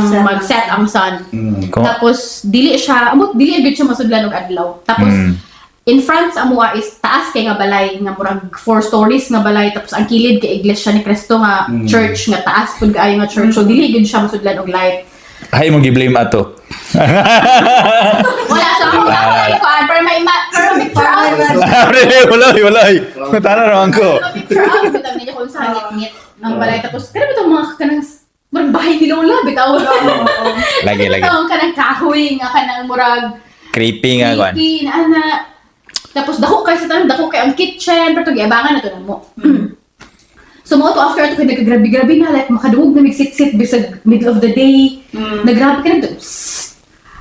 mag-set ang sun. Tapos, dili agad siya masudlan og adlaw. Tapos, in front sa amuha is taas kay nga balay nga murag 4 stories nga balay tapos ang kilid kay iglesia ni Cristo nga church nga taas pud kaayo nga church so dili gid siya masudlan og light. Ay mo gi-blame ato. Wala sa ako para may picture out. Wala. Tara raman ko. Picture out bitaw niya kung sa ngit ng balay tapos kada bitaw mga kanang murag bahay nila wala bitaw. Lagi. Kanang kahoy nga kanang murag Creepy nga kwan. creepy na ana. Tapos dako kay ang kitchen, pero giabangan na to na mo. So mo to after ato kay naggrabe-grabe na like makadungog na migsit-sit bisag middle of the day. Nagrabe ka na to.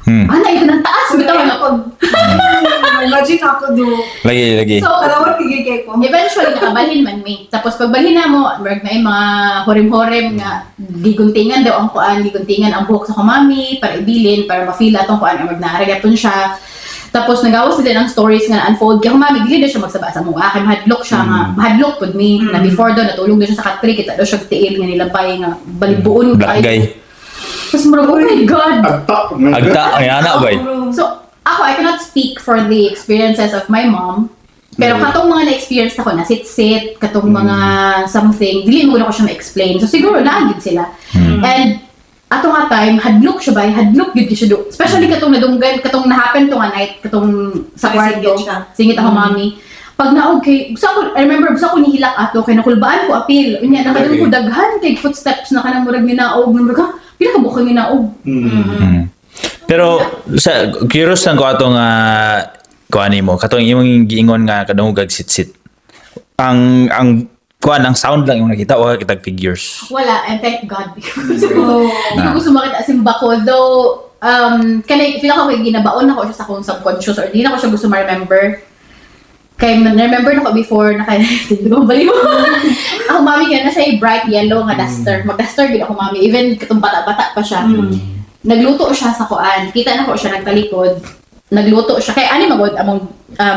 Ana ito nang taas bitaw na pag. Imagine ako do. Lagi. So Kalawar kigigay ko. eventually nakabalhin man me. Tapos pagbalhin na mo, merg na mga horim-horim nga giguntingan daw ang kuan, giguntingan ang buhok sa kumami para ibilin para ma-feel atong kuan ang magnaaragapon siya. Tapos nagawas sila ng stories nga unfold kaya mami dili na siya magsaba sa mga kay mahadlok siya nga mahadlok pud mi na before daw natulog daw siya sa katri kita daw siya tiil nga nilabay nga balibuon Black guy. Tapos murag oh my god. Agta ay ana bay. So ako I cannot speak for the experiences of my mom. Pero katong mga na-experience ako na sit-sit, katong mga something, dili mo na ko siya ma-explain. So siguro naagid sila. And ato nga time, hadlok siya ba? Hadlok yun siya do. Especially katong nadunggan, katong na-happen to nga night, katong sa kwarto. Singit ako mami. Pag naog kay, I remember, gusto ko nihilak ato, kay nakulbaan ko apil. Unya, nakadung ko daghan kay footsteps na kanang murag ni naog. Murag ha, pila ka bukang ni naog. Pero sa curious lang ko atong kuani mo, katong imong giingon nga kadungog sit-sit. Ang kuan ang sound lang yung nakita o kitag figures. Wala, and thank God because hindi ko gusto makita simba ko. Though, kanay, feel ako ginabaon ako siya sa akong subconscious or hindi na ko siya gusto ma-remember. Kaya na-remember na ko before na kaya, bali mo. Ako mami kaya na siya yung bright yellow nga duster. Mag-duster din ako mami. Even katong bata-bata pa siya. Nagluto siya sa kuan. Kita na ko siya nagtalikod. Nagluto siya. Kaya ani magod among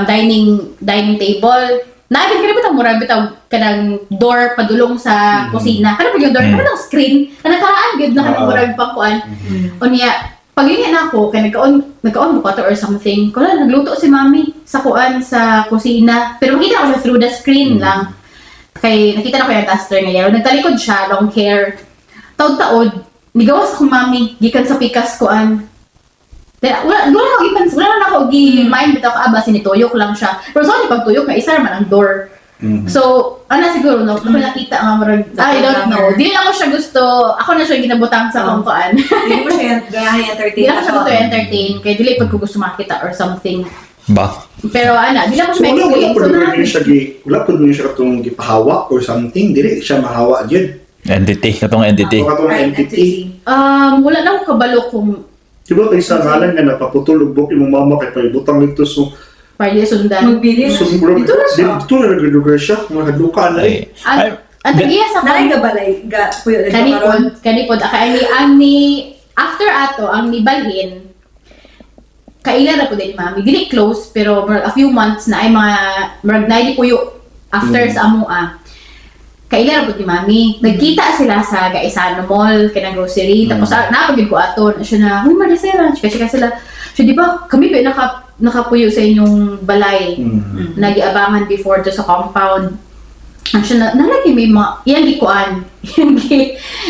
dining table. Naagad ka na bitang murag bitang kanang door padulong sa kusina. Kanang yung door, kanang screen. Kanang karaan gud na kanang murag pangkuan. O niya, paglingan na ako, kaya nagkaon bukato or something. Kaya nagluto si mami sa kuan sa kusina. Pero makita ko siya through the screen lang. Kay nakita na ko yung duster nga yellow. Nagtalikod siya, long hair. Taod-taod, nigawas ko mami, gikan sa pikas kuan. Wala na ako gi-mind bitaw ka aba sinituyok lang siya. Pero so pag tuyok na isa naman ang door. So, siguro no, nakita nga marag I don't know. Dili lang ko siya gusto. Ako na siya ginabutang sa kongkoan. Hindi mo siya entertain. Dili lang siya gusto entertain kaya dili pag ko gusto makita or something. Ba? Pero dili lang ko So, siya ma-explain. Wala po niya siya katong gipahawa or something. Dili siya mahawa dyan. Katong entity. Katong entity. Wala na ko kabalo kung Diba kay sa ngalan nga napaputol ubok yung mama kay palibutang nito so parli sundan. Magbilis. dito na naglugar siya mahadluka na eh. Ang tagiya sa Nalay ka balay puyo dito kanipod ang ni after ato ang nibalhin kaila na po din mami dili close pero a few months na ay mga marag na di puyo after sa amua kaila na po ni mami nagkita sila sa Gaisano Mall kanang grocery tapos napagid ko ato siya na huy madisera kasi sila siya di ba kami pa nakapuyo sa inyong balay nagiabangan before to sa compound ang siya nalagi may mga iyang gikuan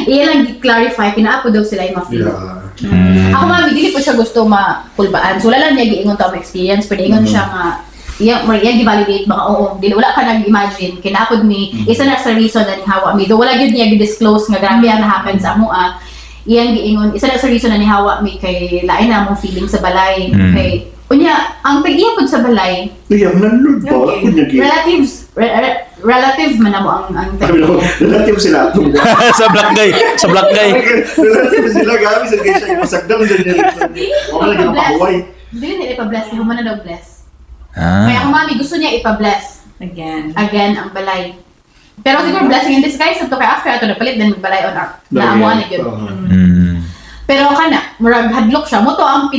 iyang gi-clarify kinaapo daw sila yung ma-feel ako mami dili po siya gusto mapulbaan so wala lang niya giingon ta experience pero ingon siya nga iyang gi-validate baka oo dili wala ka nag-imagine kinapod mi isa na sa reason na nihawa mi do wala gyud niya gi-disclose nga grabe ang happen sa amo iyang giingon isa na sa reason na nihawa mi kay lain na among feeling sa balay kay unya ang tag-iya pod sa balay relatives man amo ang relative sila sa black guy. relative sila gabi sa kay siya masagdang din wala gyud pahuway dili nila ipa-bless kay humana daw bless kaya kung mami gusto niya ipa-bless again ang balay pero siguro blessing in disguise to kay after ato napalit din magbalay on our na amo ani gyud pero kana murag hadlok siya mo to ang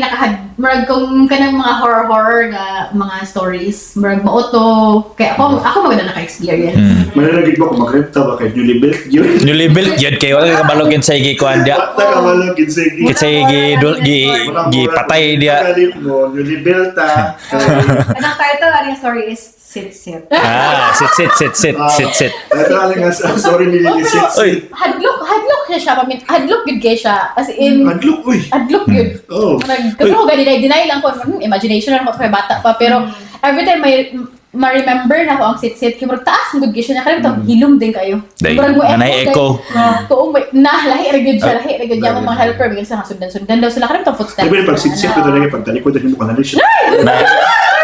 murag kung kanang mga horror nga mga stories murag mauto kaya ako maganda naka-experience manalagid ba kung makripta ba kay newly built yun kay wala ka balogin sa igi kuan dia kitsa gi patay dia newly built Anong title ang story is Sit. sit. Ito aling sorry nili sit. Hadlok siya hadlok gud kay siya as in hadlok gud pero deny lang ko imagination lang ko kay bata pa pero every time ma-remember na ko ang sit kay murag taas gud kay siya na kanang hilom din kayo murag mo echo to lahi ra gud siya mga helper bigyan sa sundan daw sila kanang footsteps iba pag sit to talaga pag talikod mo kanang siya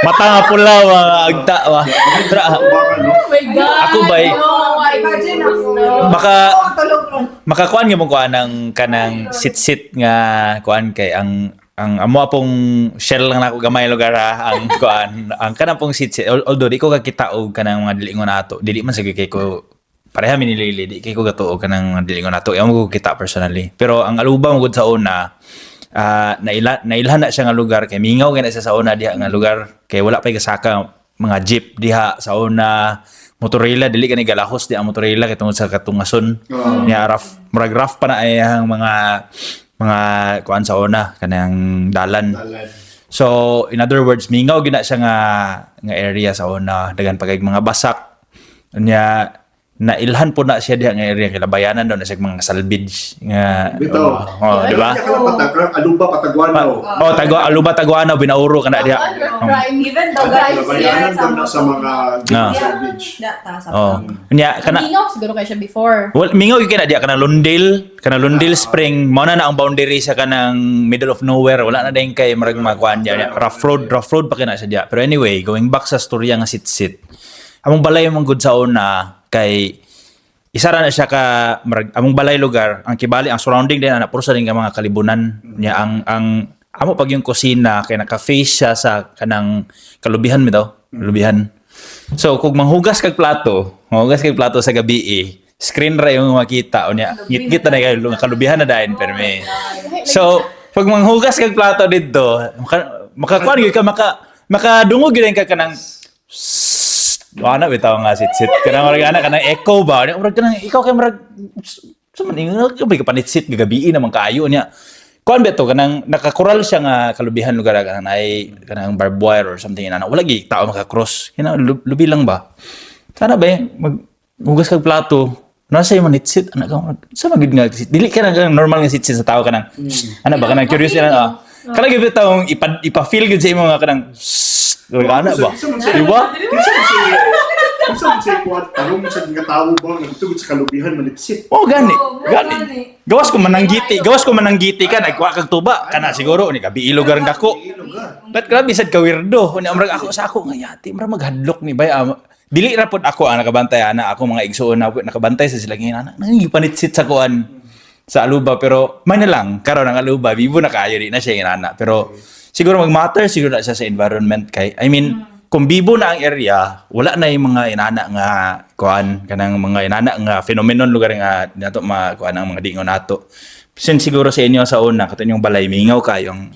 mata nga pula mga agta wa oh my god ako ba imagine makakuan nga mo kuan ng kanang sit nga kuan kay ang amo pong shell lang nako gamay lugar ang kuan ang kanang pong sit although di ko kakita og kanang mga dilingon nato dili man sige kay ko pareha minilili di kay ko gatuo kanang mga dilingon nato amo ko kita personally pero ang aluba mo gud sa una nailhan na siya nga lugar kay mingaw gani sa una diha nga lugar kay wala pay kasaka mga jeep diha sa una motorila dili kani galahos di ang motorila kay tungod sa katungason niya murag rough pa na ay ang mga kuan sa una kanang dalan so in other words mingaw gina siya nga area sa una dagan pagay mga basak nya nailhan po na siya diha nga area kay labayanan daw na siya mga salvage nga di ba Aluba Pataguanaw Aluba Taguanaw binauro kana diha even though guys sa mga salvage nya kana mingaw siguro kay siya before mingaw gyud kana diha kana Lundale Spring mao na ang boundary sa kanang middle of nowhere wala na dayon kay marag makuan diha rough road pa kana siya diha pero anyway going back sa storya nga sit among balay mong good sa una kay isa ra na siya ka among balay lugar ang kibali ang surrounding din ana puro sa din mga kalibunan niya ang amo pag yung kusina kay naka-face siya sa kanang kalubihan mi daw lubihan so kung manghugas kag plato sa gabi screen ra yung makita unya ngit-ngit na kay kalubihan na dayon perme so pag manghugas kag plato didto makakuan gyud ka makadungog gyud ka kanang ana bitaw nga sit kanang marag ana kanang echo ba murag kanang ikaw kay marag sa man ingon ka panitsit gabi naman kaayo niya kuan beto kanang nakakoral siya nga kalubihan lugar kanang ay kanang barbed wire or something ana wala gi tao maka-cross kina lubi lang ba sana ba maghugas kag plato nasa yung manitsit ana ka sa magid nga dili ka nang normal nga sitsit sa tao kanang ana ba kanang curious na kala gyud bitaw ipa-feel gyud sa imo nga kanang ana ba diba Kung saan kuwan, tarong sa mga tao ba, nagtugod sa kalubihan, manipsit. Gani. Gawas ko mananggiti ka, nagkuha kag tuba, kana siguro, ni kabi ilugar ng dako. But grabe, sad ka weirdo. Marag ako sa ako, ngayati, marag maghadlok ni bay. Dili ra pod ako, nakabantay, ako mga igsuon na, nakabantay sa sila ngayon, nangipanitsit sa kuwan sa aluba. Pero, may na lang, karon ang aluba, bibo na kayo, di na siya yung inana. Pero, siguro mag-matter, siguro na siya sa environment. I mean, kung bibo na ang area, wala na yung mga inana nga kuan kanang mga inana nga phenomenon lugar nga nato kuan ang mga dingon nato. Since siguro sa inyo sa una kato yung balay mingaw kayong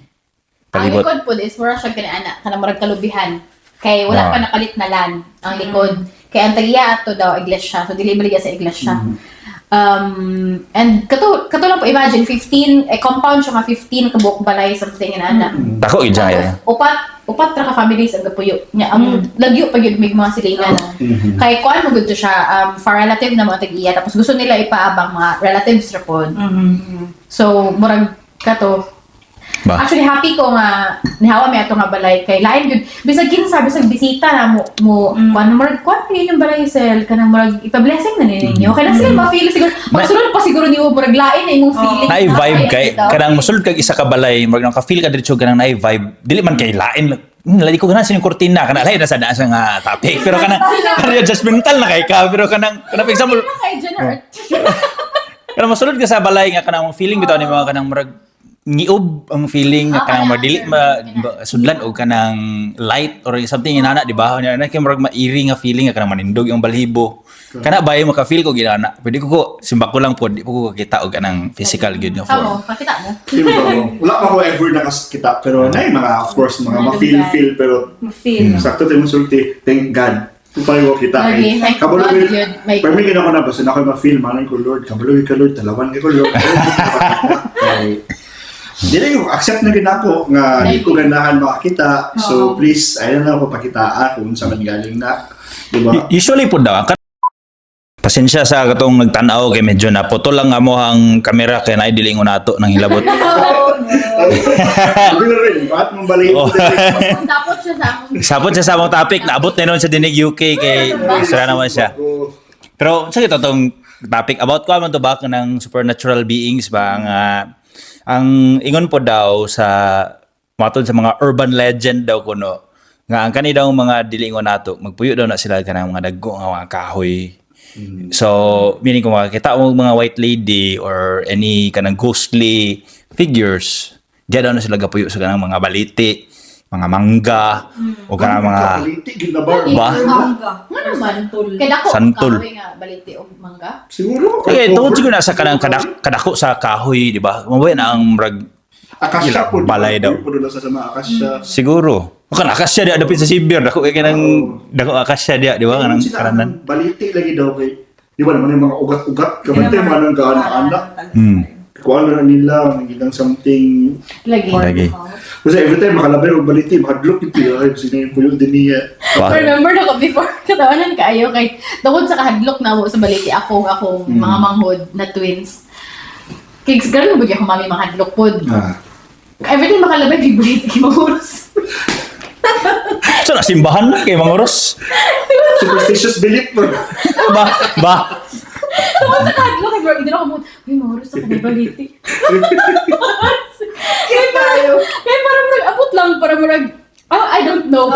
palibot. Ang likod po is mura siya kanana kanang murag kalubihan. Kay wala pa nakalit na land ang likod. Kay ang tagiya ato daw iglesia. So dili baliya sa iglesia. And kato lang po imagine 15 compound siya nga 15 kabuk balay something inana. Dako gid siya. Upat ra ka families ang gapuyo nya ang lagyo pag yun may mga silingan kay kuan mo gud siya for relative na mga tag-iya tapos gusto nila ipaabang mga relatives ra pod so murag kato Ba? Actually, happy ko nga nihawa may ato nga balay kay lain yun. Bisag kinsa bisag bisita na mo kuan yun yung balay sel kanang murag ipa-blessing na ninyo. Kaya sila ma-feel siguro magsulod pa siguro niyo murag lain na imong feeling. Na-vibe kay kanang mosulod kag isa ka balay, murag nang ka-feel ka diretso kanang na-vibe. Dili man kay lain. Lali ko ganan sining kurtina kana lain na sa naa nga topic pero kanang judgmental na kay ka pero kanang for example kanang mosulod ka sa balay nga kanang feeling bitaw ni mga kanang murag ngiob ang feeling nga kanang madili sudlan o kanang light or something inana di ba na kay murag ma-eerie nga feeling nga kanang manindog yung balhibo kana bayo maka-feel ko ginana pwede ko simba ko lang pod di ko kita og kanang physical gyud nga form Pakita mo. Wala pa ko ever nakakita pero na mga of course mga ma-feel pero sakto tayo sulti thank God upay ko kita kabalo pero may gina ko na basta na ako ma-feel manan ko Lord kabalo ka Lord talawan ko Lord Dili ko accept na ginako nga di ko ganahan makakita. So please, ayaw na ako pakitaan kung saan man galing na. Diba? Usually po daw, pasensya sa katong nagtanaw kay medyo na puto lang amo ang kamera kaya naidili ko nato nang hilabot. Bakit mong balik? Sapot siya sa among topic. Naabot na nun sa dinig UK kay isra naman siya. Pero sa ito itong topic about ko man to ba ng supernatural beings ba ang ingon po daw sa matod sa mga urban legend daw kuno nga ang kani daw mga dilingon nato magpuyo daw na sila kanang mga dagko nga mga kahoy. So meaning kung makakita mo mga white lady or any kanang ghostly figures diya daw na sila gapuyo sa kanang mga baliti, mga mangga o kanang mga ba? Nga naman. Kaya dako Santol. kahoy nga baliti o mangga. Siguro. Okay, tungod siguro na sa kanang kadako sa kahoy, di ba? Mabuhay na ang murag Akasya po. balay daw. Puro na sa sama akasya. Siguro. O kan akasya dia dapit sa Sibir, dako kay kanang dako akasya dia, di ba? Kanang karanan. Baliti lagi daw kay. Di ba naman yung mga ugat-ugat. Kabante mo anong gaan-anak. Kuha na nila, nagilang something. Lagi. Kasi every time makalabay o baliti, makadlok ito. Ay, sino yung puyo din niya. Remember na ko before katawanan kaayo kay tungod sa kahadlok na mo sa baliti akong mga manghod na twins. Kay ganun mo ako mami mga hadlok pod. Every time makalabay big baliti mahuros. So nasimbahan na kay Manguros. Superstitious belief po. Ba. Tungod sa kahadlok kay bro, hindi na ako mo, uy mahuros ako may baliti. Kaya parang nag-abot lang para marag I don't know.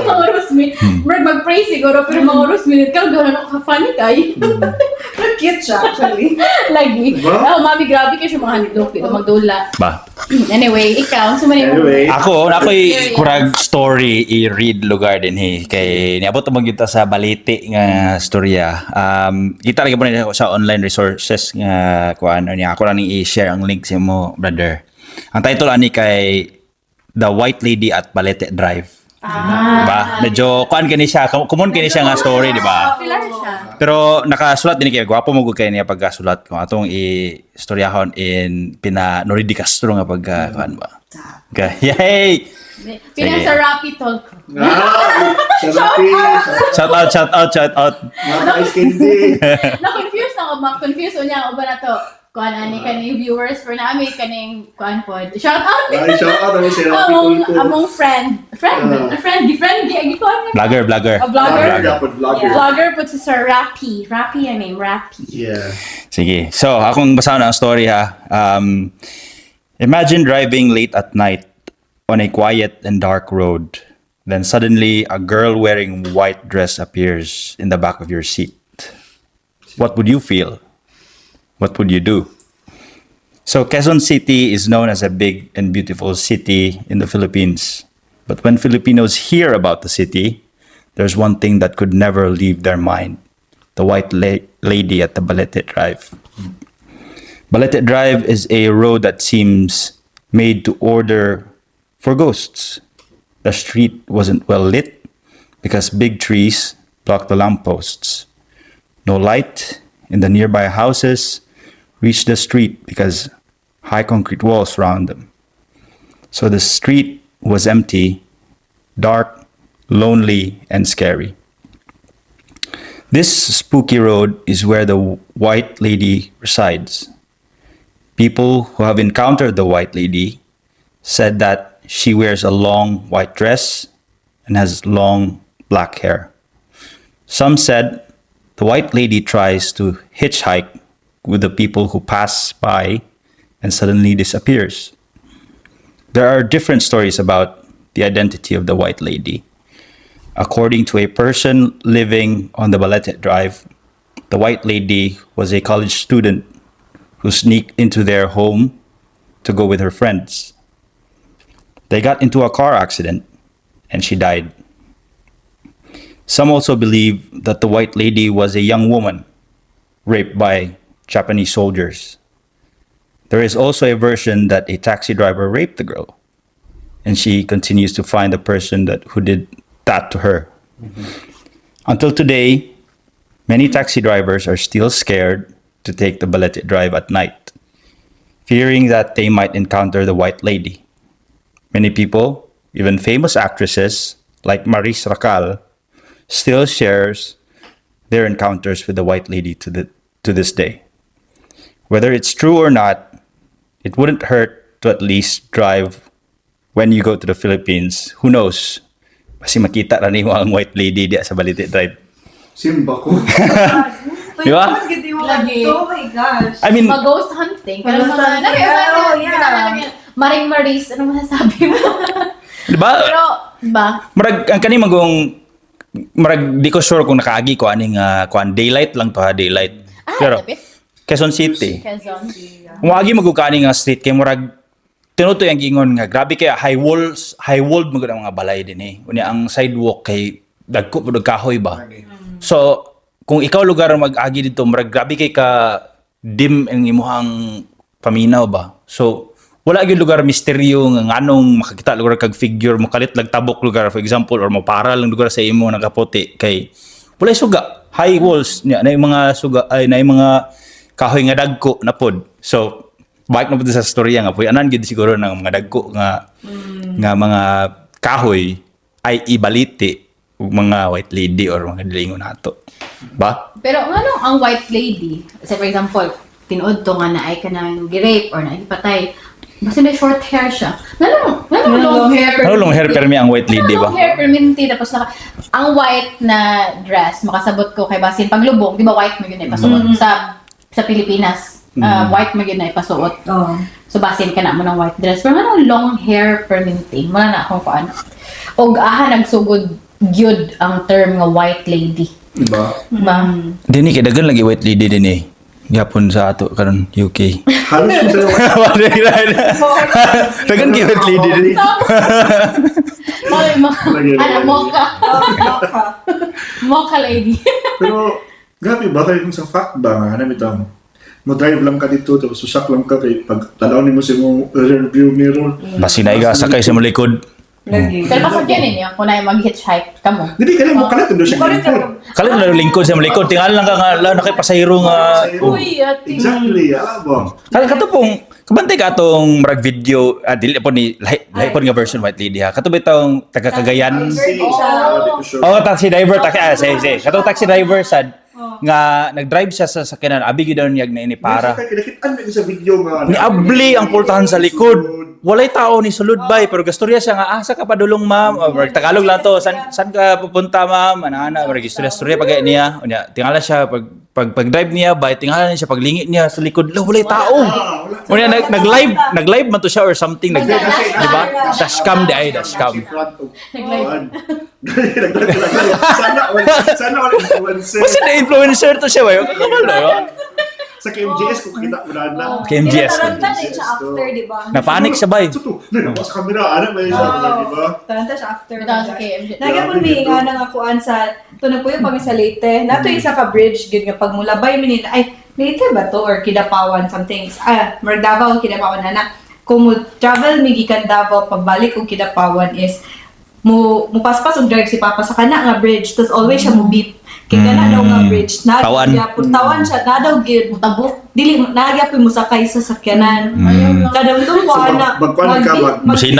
Manguros mi. Marag mag-pray siguro pero manguros mi. Ikaw gano'n ako funny kay. Cute siya, actually. Lagi. Oh, mami, grabe kayo siya mga handlok dito. Magdula. Ba. Anyway, ikaw. Sumali mo. Ako'y kurag story i-read lugar din kay niabot mo kita sa Balete nga storya. Kita lagi po na sa online resources nga kuan niya. Ako lang i-share ang link sa mo, brother. Ang title ani kay The White Lady at Balete Drive. Diba? Medyo kuan kini siya, common kini siya nga story, di ba? Popular siya. Pero nakasulat din kay gwapo mo gud kay niya pagkasulat ko atong i-storyahon in Nori Di Castro nga kuan ba. Okay. Yay! Pinasa Rapid Talk. Shout out. Na-confuse na ako. Ma-confuse niya ako ba na to? Kuan ani kaning viewers for nami kaning kuan pod. Shout out. Shout out ako sa among friend di kuan niya. Vlogger. A vlogger. Vlogger. Vlogger po si Sir Rappy. Rappy ang name, Rappy. Yeah. Sige. So, akong basahin ang story ha. Imagine driving late at night on a quiet and dark road. Then suddenly, a girl wearing a white dress appears in the back of your seat. What would you feel? What would you do? So, Quezon City is known as a big and beautiful city in the Philippines. But when Filipinos hear about the city, there's one thing that could never leave their mind. The white lady at the Balete Drive. Balete Drive is a road that seems made to order for ghosts. The street wasn't well lit because big trees blocked the lampposts. No light in the nearby houses reached the street because high concrete walls surround them. So the street was empty, dark, lonely, and scary. This spooky road is where the White Lady resides. People who have encountered the White Lady said that she wears a long white dress and has long black hair. Some said the white lady tries to hitchhike with the people who pass by and suddenly disappears. There are different stories about the identity of the white lady. According to a person living on the Balete Drive, the white lady was a college student who sneaked into their home to go with her friends. They got into a car accident and she died. Some also believe that the white lady was a young woman raped by Japanese soldiers. There is also a version that a taxi driver raped the girl, and she continues to find the person who did that to her. Until today, many taxi drivers are still scared to take the Balete Drive at night, fearing that they might encounter the white lady. Many people, even famous actresses like Maris Racal, still shares their encounters with the white lady to this day. Whether it's true or not, it wouldn't hurt to at least drive when you go to the Philippines. Who knows? Kasi makita na mo ang white lady diya sa Balete Drive. Simba ko. Di ba? Lagi. Oh my gosh. I mean, Mag-ghost hunting. Pero Ghost mga, hunting. Yeah. Maring Maris, ano masasabi mo? di ba? Pero, ba? Marag, ang kaning magong, marag, di ko sure kung nakaagi ko aning kuan daylight lang to ha, daylight. Pero, Tapit? Quezon City. Quezon. Kung agi magukani nga street kay murag tinutoy ang gingon nga grabe kay high walled mo mga balay din eh. Unya ang sidewalk kay dagko pud kahoy ba. So kung ikaw lugar mag-agi dito murag grabe kay ka dim ang imuhang paminaw ba. So wala gyud lugar misteryo nga nganong makakita lugar kag figure mo kalit tabok lugar for example or mapara lang lugar sa imo nakaputi kay wala suga high walls nya na mga suga ay na mga kahoy nga dagko na pod. So, balik na po sa storya nga po. Anan gid siguro ng mga dagko nga mga kahoy ay ibaliti ug mga white lady or mga dilingon nato. Ba? Pero ano ang white lady? Say for example, tinuod to nga na ay kanang gi-rape or na ipatay. Basta may short hair siya. Nanong long hair. Ano long hair pero may ang white lady ba? Long hair perminti tapos ang white na dress makasabot ko kay basin paglubog, di ba white mo yun ay pasuot sa Pilipinas. White mo yun ay pasuot. Oh. So basin ka na mo ng white dress. Pero anong long hair perminti? Wala na akong paano. Og nagsugod gyud ang term nga white lady. Diba? Ba? Dini kay dagan lagi white lady din eh. Yapon sa ato karon UK. Halos mo sa'yo. Dagan kay white lady din. Mocha lady. Pero, grabe ba kayo sa fact ba nga, hanam itang, mo-drive lang ka dito, tapos susak lang ka kay pag talawin mo sa mong rear-view mirror. Basin na iga sakay sa malikod. Lagi. Pero pasagyan ninyo, kung na mag-hitchhike ka mo. Hindi ka lang mo kalat, doon siya kalito. Kalit na lingkod sa malikod. Tingal lang ka nga la nakipasayro nga. Uy, ati. Exactly, ba? Kato pong kabantay ka atong marag video dili po ni lahi po nga version white lady ha. Kato bitong taga Cagayan. Oh, taxi driver say. Kato taxi driver sad nga nag-drive siya sa sakyanan. Abi gyud daw niya na ini para. Kinakitaan na sa video nga. Ni abli ang pultahan sa likod. Walay tao ni sulod bay pero gastorya siya nga asa ka padulong ma'am. Tagalog lang to. San ka pupunta ma'am? Ana storya pag niya. Unya tingala siya pag-drive niya bay tingala niya siya paglingit niya sa likod. Wala tao. Unya nag-live man to siya or something di ba? Dashcam di ay dashcam. Sana wala influencer. Kasi na-influencer to siya ba? Kamal no? Sa KMGS kung kita mo na. KMGS. Taranta na siya after, di ba? Napanik siya bay. Ito, sa camera, ano ba siya, di ba? Taranta siya after. Sa KMG. Nagyapon may nga nang akuan sa tunog po yung pag sa Leyte. Nato yung sa ka-bridge, gud nga pag mulabay minin ay Leyte ba to or Kidapawan something. Davao Kidapawan na. Kung mo travel mi gikan Davao pabalik og Kidapawan is mo paspas og drive si papa sa kana nga bridge tapos always siya mo beep. Kaya na daw nga bridge. Tawan siya. Na daw gid. Tabok. Dili, nagyapon mo sakay sa sakyanan. Kadamdum ko, anak. Magkuhan ka,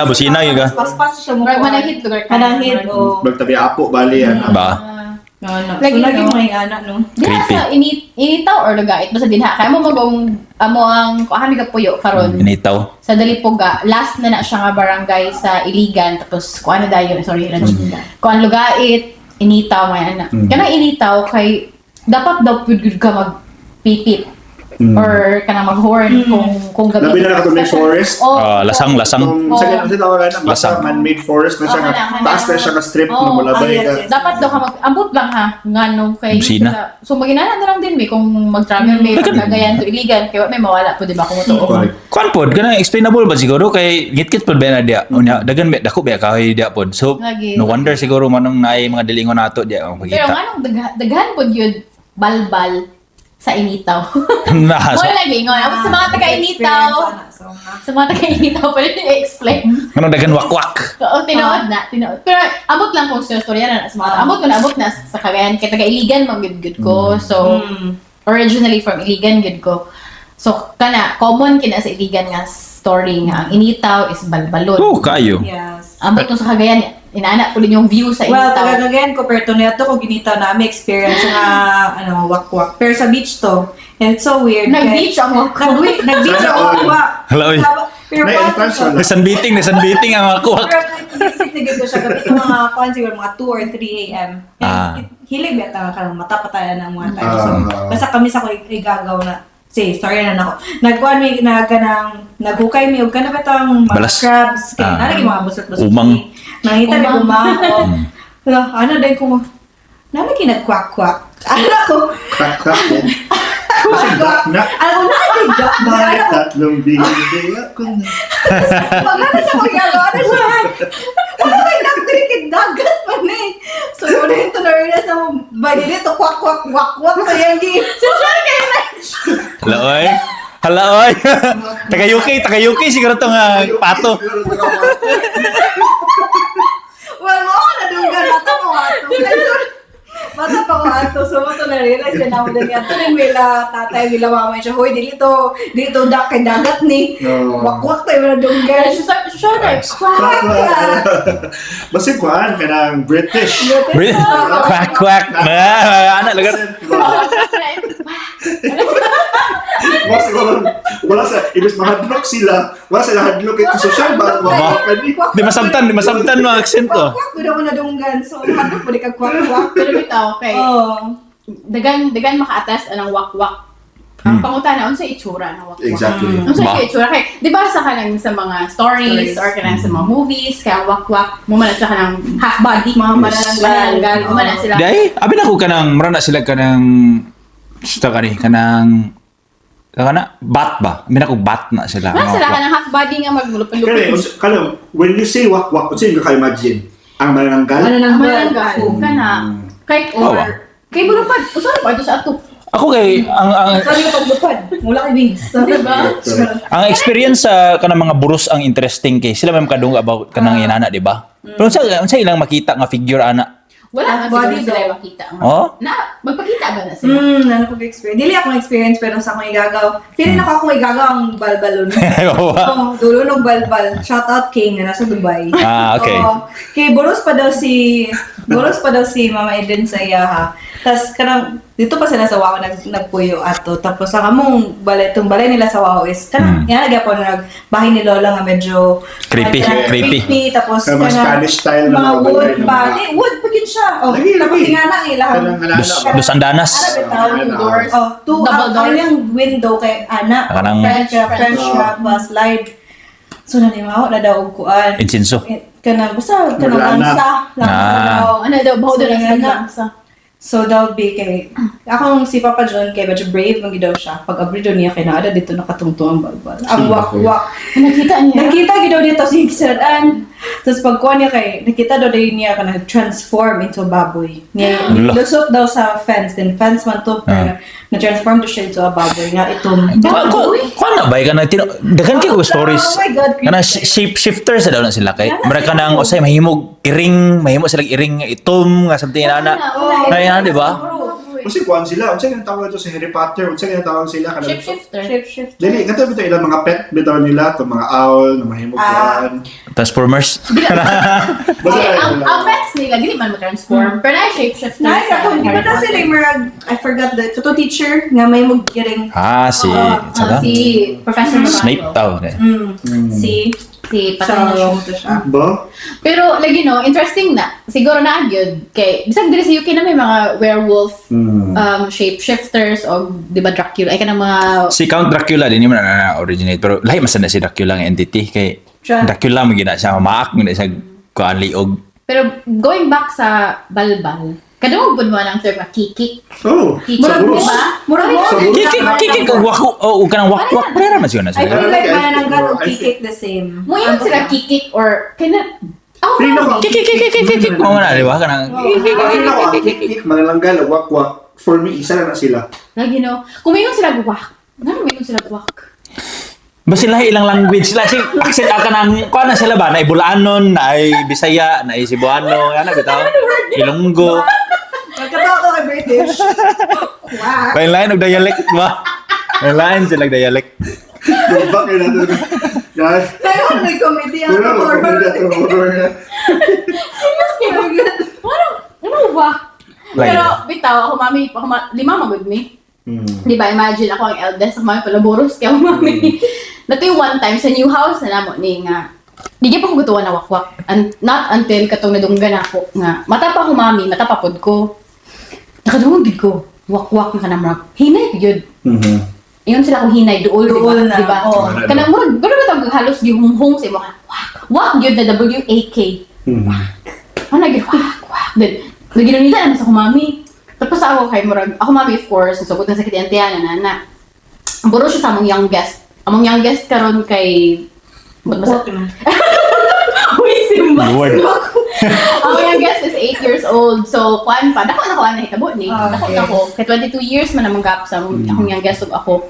Busina yung ka. Paspas siya mo. Manahit lugar ka. Manahit, o. Magtabi apo, bali yan. Ba? So, lagi mo yung anak, no? Diha sa initaw or lugait. Basta dinha. Kaya mo magong amo ang kami ka puyo karon Initaw. sa Dalipuga. Last na siya nga barangay sa Iligan, tapos kuan na dayon, sorry Raj. Kuan Lugait, Initaw may ana. Kanang Initaw kay dapat daw pud ka magpipit. Or kanang mag-horn kung gabi. Labi na nakatulog forest. Lasang. Kung sa ganun sila wala na Lasang. man-made forest na siya taas na siya ka strip na mulabay ka. Dapat daw ka mag-ambot lang ha. Ngano kay Busina. so maginana na lang din kung mag-travel may Cagayan to Iligan kay may mawala pud di ba kung tuo. Kuan pod kanang explainable ba siguro kay git-git pod ba na dia. Unya dagan be dako be kahoy dia pod. So Lagi. no wonder siguro manong naay mga dilingon nato dia ang Pero pagkita. nganong daghan pod yun balbal sa Initaw. Nasa. Mo lagi ngon abot sa mga taga-Initaw. Sa mga taga-Initaw pwede i-explain. Kanang dagan wakwak. Oo, tinood na. Pero abot lang kung storya na sa mga abot ko na abot na sa Cagayan kay taga-Iligan mag-good ko. So originally from Iligan good ko. So kana common kina sa Iligan nga story nga ang Initaw is balbalon. Oh, kayo. Yes. Ambot ko sa Cagayan inaana ko din yung view sa Well, Initaw. taga-Cagayan ko, pero neto ko ginitaw na may experience nga, wak-wak. Pero sa beach to. And it's so weird. Nag-beach ang wak-wak. Nag-beach ang wak-wak. Hello. Pero Nasanbiting ang wakwak. pero nag-beach ko siya gabi ng mga, kung siguro, mga 2 or 3 a.m. Hilig ba ka ng mata patayan ng mga tayo. So, basta kami sa ko igagaw na, sorry na ako. Nagkuhan may naghukay may, ka na ba itong mga Balas. crabs, kaya nalagi mga busot-busot. Umang. Nakita ni umang. Ano din ko, nalagi nagkwak-kwak. Ano ko? Krak-krak yan. Kasi duck na. Alam ko, nalagi Bakit tatlong binigay ako na. pag nasa sa magagawa na siya. Wala may nagtrikid dagat pa na eh. So, wala yung tuloy na sa body nito, kwak-kwak-wak-wak sa yangi. So, siya kayo na. Hala oy. Taga-UK siguro tong pato. Well, mo ako nadunggan. Mata pa ko ato. So, mo ito na-realize na ako din ato. Rin wala tatay, wala mama siya. Hoy, dito dak kay dagat ni. Wak-wak tayo nadunggan. Siya na, Basta kuhaan ka ng British. Kwak. Ana lagat. Wala sa, ibig mahadlok sila. Wala sila hadlok ito. Social ba? Di masabtan mga aksento. Kwak-kwak, wala ko nadunggan. So, hanap mo di ka kwak-kwak. pero bitaw, okay. Dagan makaatas anang wak-wak. Ang pangutana, unsa itsura ng wak-wak? Exactly. Unsa itsura? Kay, di ba sa kanang sa mga stories or kanang sa mga movies, kaya wak-wak, mumala sa kanang half body, mga malalanggal, mumala sila. Dai, abi na ko kanang marana sila kanang bat ba? Mina ko bat na sila. Muna sila kanang half body nga magmulupin-lupin. Kaya, when you say wak-wak, unsa yung ka-imagine? Ang manananggal? Malanggal. Kana. Kay, kay bulupad. Usara pa ito sa ato. Ako kay ang Sorry yung paglupad. Mula kay wings. Diba? ang experience sa kanang mga buros ang interesting kay sila may makadung about kanang inana, di ba? Pero unsa ilang makita nga figure ana? Wala Half nga body siguro sila daw. makita. Oh? Magpakita ba na sila? Ano ko experience? Dili ako experience pero sa akong igagaw. Feeling ako akong igagaw ang balbalon. Dulunong balbal. Shout out King na nasa Dubai. Okay. Kay boros pa daw si Mama Eden sa iya ha. Tas kanang dito pa sila sa Wao nagpuyo ato. Tapos ang among balay nila sa Wao is kanang yan nagyapon bahay ni Lola nga medyo Creepy. Tapos Mga Spanish style na mga mga wood balay na ba? mga- Wood pagin siya. Tapos tingana ang ilang. Dos andanas. Doors. Double door yung window kay Ana. Kanang- French wrap ba slide. So nanimaw na daw og kuan. Insinso. Kanang basta kanang Wala na. langsa daw. Ano daw, baho So, doon ang nga na. langsa. So daw be kay akong si Papa John kay medyo brave man gid daw siya. Pag abrido niya kay naada dito nakatungtong ang balbal. Ang wak-wak. Nakita niya? Nakita gid daw dito si Xeran. Tapos pagkuha niya kay nakita daw niya ka nag-transform into a baboy. Niya lusot daw sa fence, then fence man to pero na-transform to siya into a baboy nga itong Kuan na ba kana dagan kay ko stories. Oh my God, Kana shapeshifters na daw na sila kay. Mara kanang usay mahimo silang iring nga itom nga something ana. Na yan, di ba? Kasi kuan sila, unsa nga tawag ito sa Harry Potter, unsa nga tawag sila kanang Shapeshifter. Dili, kato bitaw ilang mga pet bitaw nila, to mga owl na mahimugan. Transformers. Ang pets nila, dili man ma-transform. Pero na shapeshifter. Di ba na sila yung marag, I forgot the kato teacher nga may maggiring. Si Professor Snape Rago. Si Patay Ba? Pero, like, you know, interesting na. Siguro na yun. Kay, bisag diri sa UK na may mga werewolf shapeshifters o, di ba, Dracula. Ay, kanang mga... Si Count Dracula, din naman na-originate. Pero lahi mas na si Dracula ng entity. Kay Dracula, magina siya mamaak, magina siya kuhaan liog. Pero, going back sa balbal, kadungog mo ng term na kikik. Oh, Kikik, di ba? Kikik, o kanang wak-wak. Pero naman siya na I sila. feel like manananggal o kikik the same. Mo yun sila kikik or kana... Kikik. Mo na, di ba? Kanang... Kikik, manalanggal, wak-wak. For me, isa na sila. Like, you know, kung may sila guwak, ano may sila guwak? Ba sila ilang language sila? Accent ka ng... Kuha na sila ba? Na Ibulanon, na Bisaya, na Cebuano, ano bitaw? Ilonggo. Nagkatawa ko kay British. Wow. Lain og dialect ba? Lain sila dialect. Bakit natin? Guys, Tayo may comedy ang pero horror. Ano ba? Like Pero, bitaw, ako mami, lima magod me. Di ba, imagine ako ang eldest, ako mami palaboros, kaya ako mami. Nato yung one time sa new house na namo ni nga, di pa ko gutuwa na wakwak. Not until katong nadunggan ako nga, mata pa ako mami, mata pa pod ko. Nakadungog gid ko, wakwak na kanang marag. Hinay ko yun. Iyon sila kung hinay, duol Duol na, di ba? oo. Kanang murag, gano'n na tawag halos gihumhong sa imo ka, wak yun na W-A-K. Ano naging wak. Then, naginunita naman sa kumami. Tapos ako kay murag, ako mami of course, nasugot na sa kitiyantiyan na nana. Buro siya sa among youngest. Among youngest karon kay... Ba't ba sa... Uy, simba. Among youngest is 8 years old. So, kuan pa. Dako na ko na hitabo ni. Dako na ko. Kay 22 years man namang gap sa akong youngest ug ako.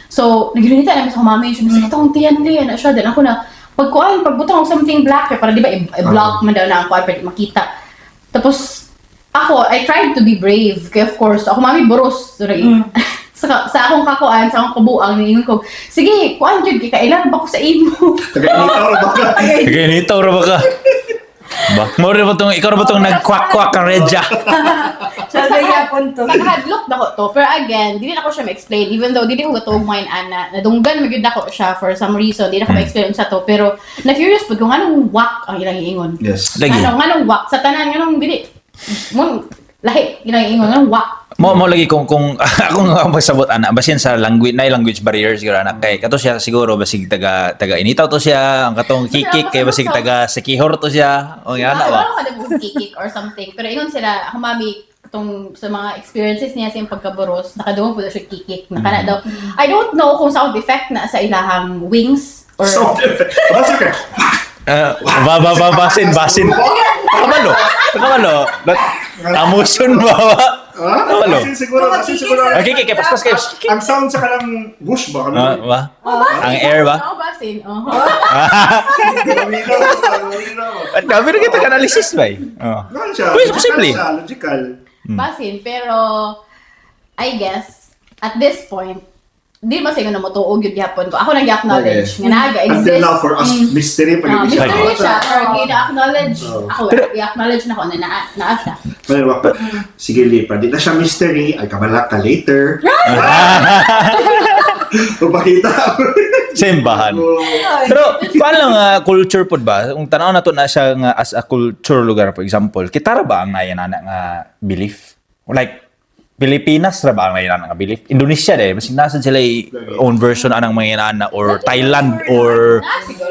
So, naginunita naman sa kumami. Siya nasa itong tiyan na siya. Then ako na, pagbutang ako something black, para di ba, i-block man daw na ang kuan, pwede makita. Tapos, ako, I tried to be brave. Kaya of course, ako mami boros. Sa akong kakuan, sa akong kabuang, ningon ko, sige, kuan jud kay kailan ba ko sa imo? Kaganito ra ba ka? Ba, mo rin ba itong, ikaw ba itong nag-kwak-kwak ang Rejah? Sa yapon to. Sa kahadlok na ko to. Pero again, dili na ko siya ma-explain. Even though dili ko gatong mine ana, nadunggan magyud ako siya for some reason. Dili na ko ma-explain sa to. Pero na-curious po kung anong wak ang ilang iingon. Yes. Lagi. Anong wak? Sa tanan, anong dili. Lahi, ilang iingon, anong wak? Mo lagi kung ako nga magsabot ana basin sa language barriers siguro anak kay kato siya siguro basig taga initaw to siya ang katong kikik kay basig taga Sikihor to siya o nga na ba Ano ka na kikik or something. Pero ingon sila, ako mami, itong sa mga experiences niya sa yung pagkaboros, nakadungog po na siya kikik. Nakana daw. I don't know kung sound effect na sa ilahang wings or... basin Kamalo amuson ba Kamalo Siguro. kikik pas kayo Ang sound sa kanang bush ba? ba ang air ba Oo, basin. Oo. at kami na kita analysis ba Uy, posible. Logical. Basin. Pero, I guess, at this point, di ba sa inyo na matuog yung yapon ko. Ako nag-acknowledge nga naga-exist. Until now, for us, mystery pa yun siya. Mystery siya. Pero gina-acknowledge. Ako, i-acknowledge na ko na naa siya. Well, sige, Lipa. Di na siya mystery. Ay, kabalak ka later. Pagpakita. Simbahan. Pero paano nga culture pod ba? Kung tanaw na to na siya nga as a culture lugar for example, kitara ba ang nayanana nga belief? Like Pilipinas ra ba ang nayanana nga belief? Indonesia deh, mas nasa sila own version anang mga yanana or Thailand or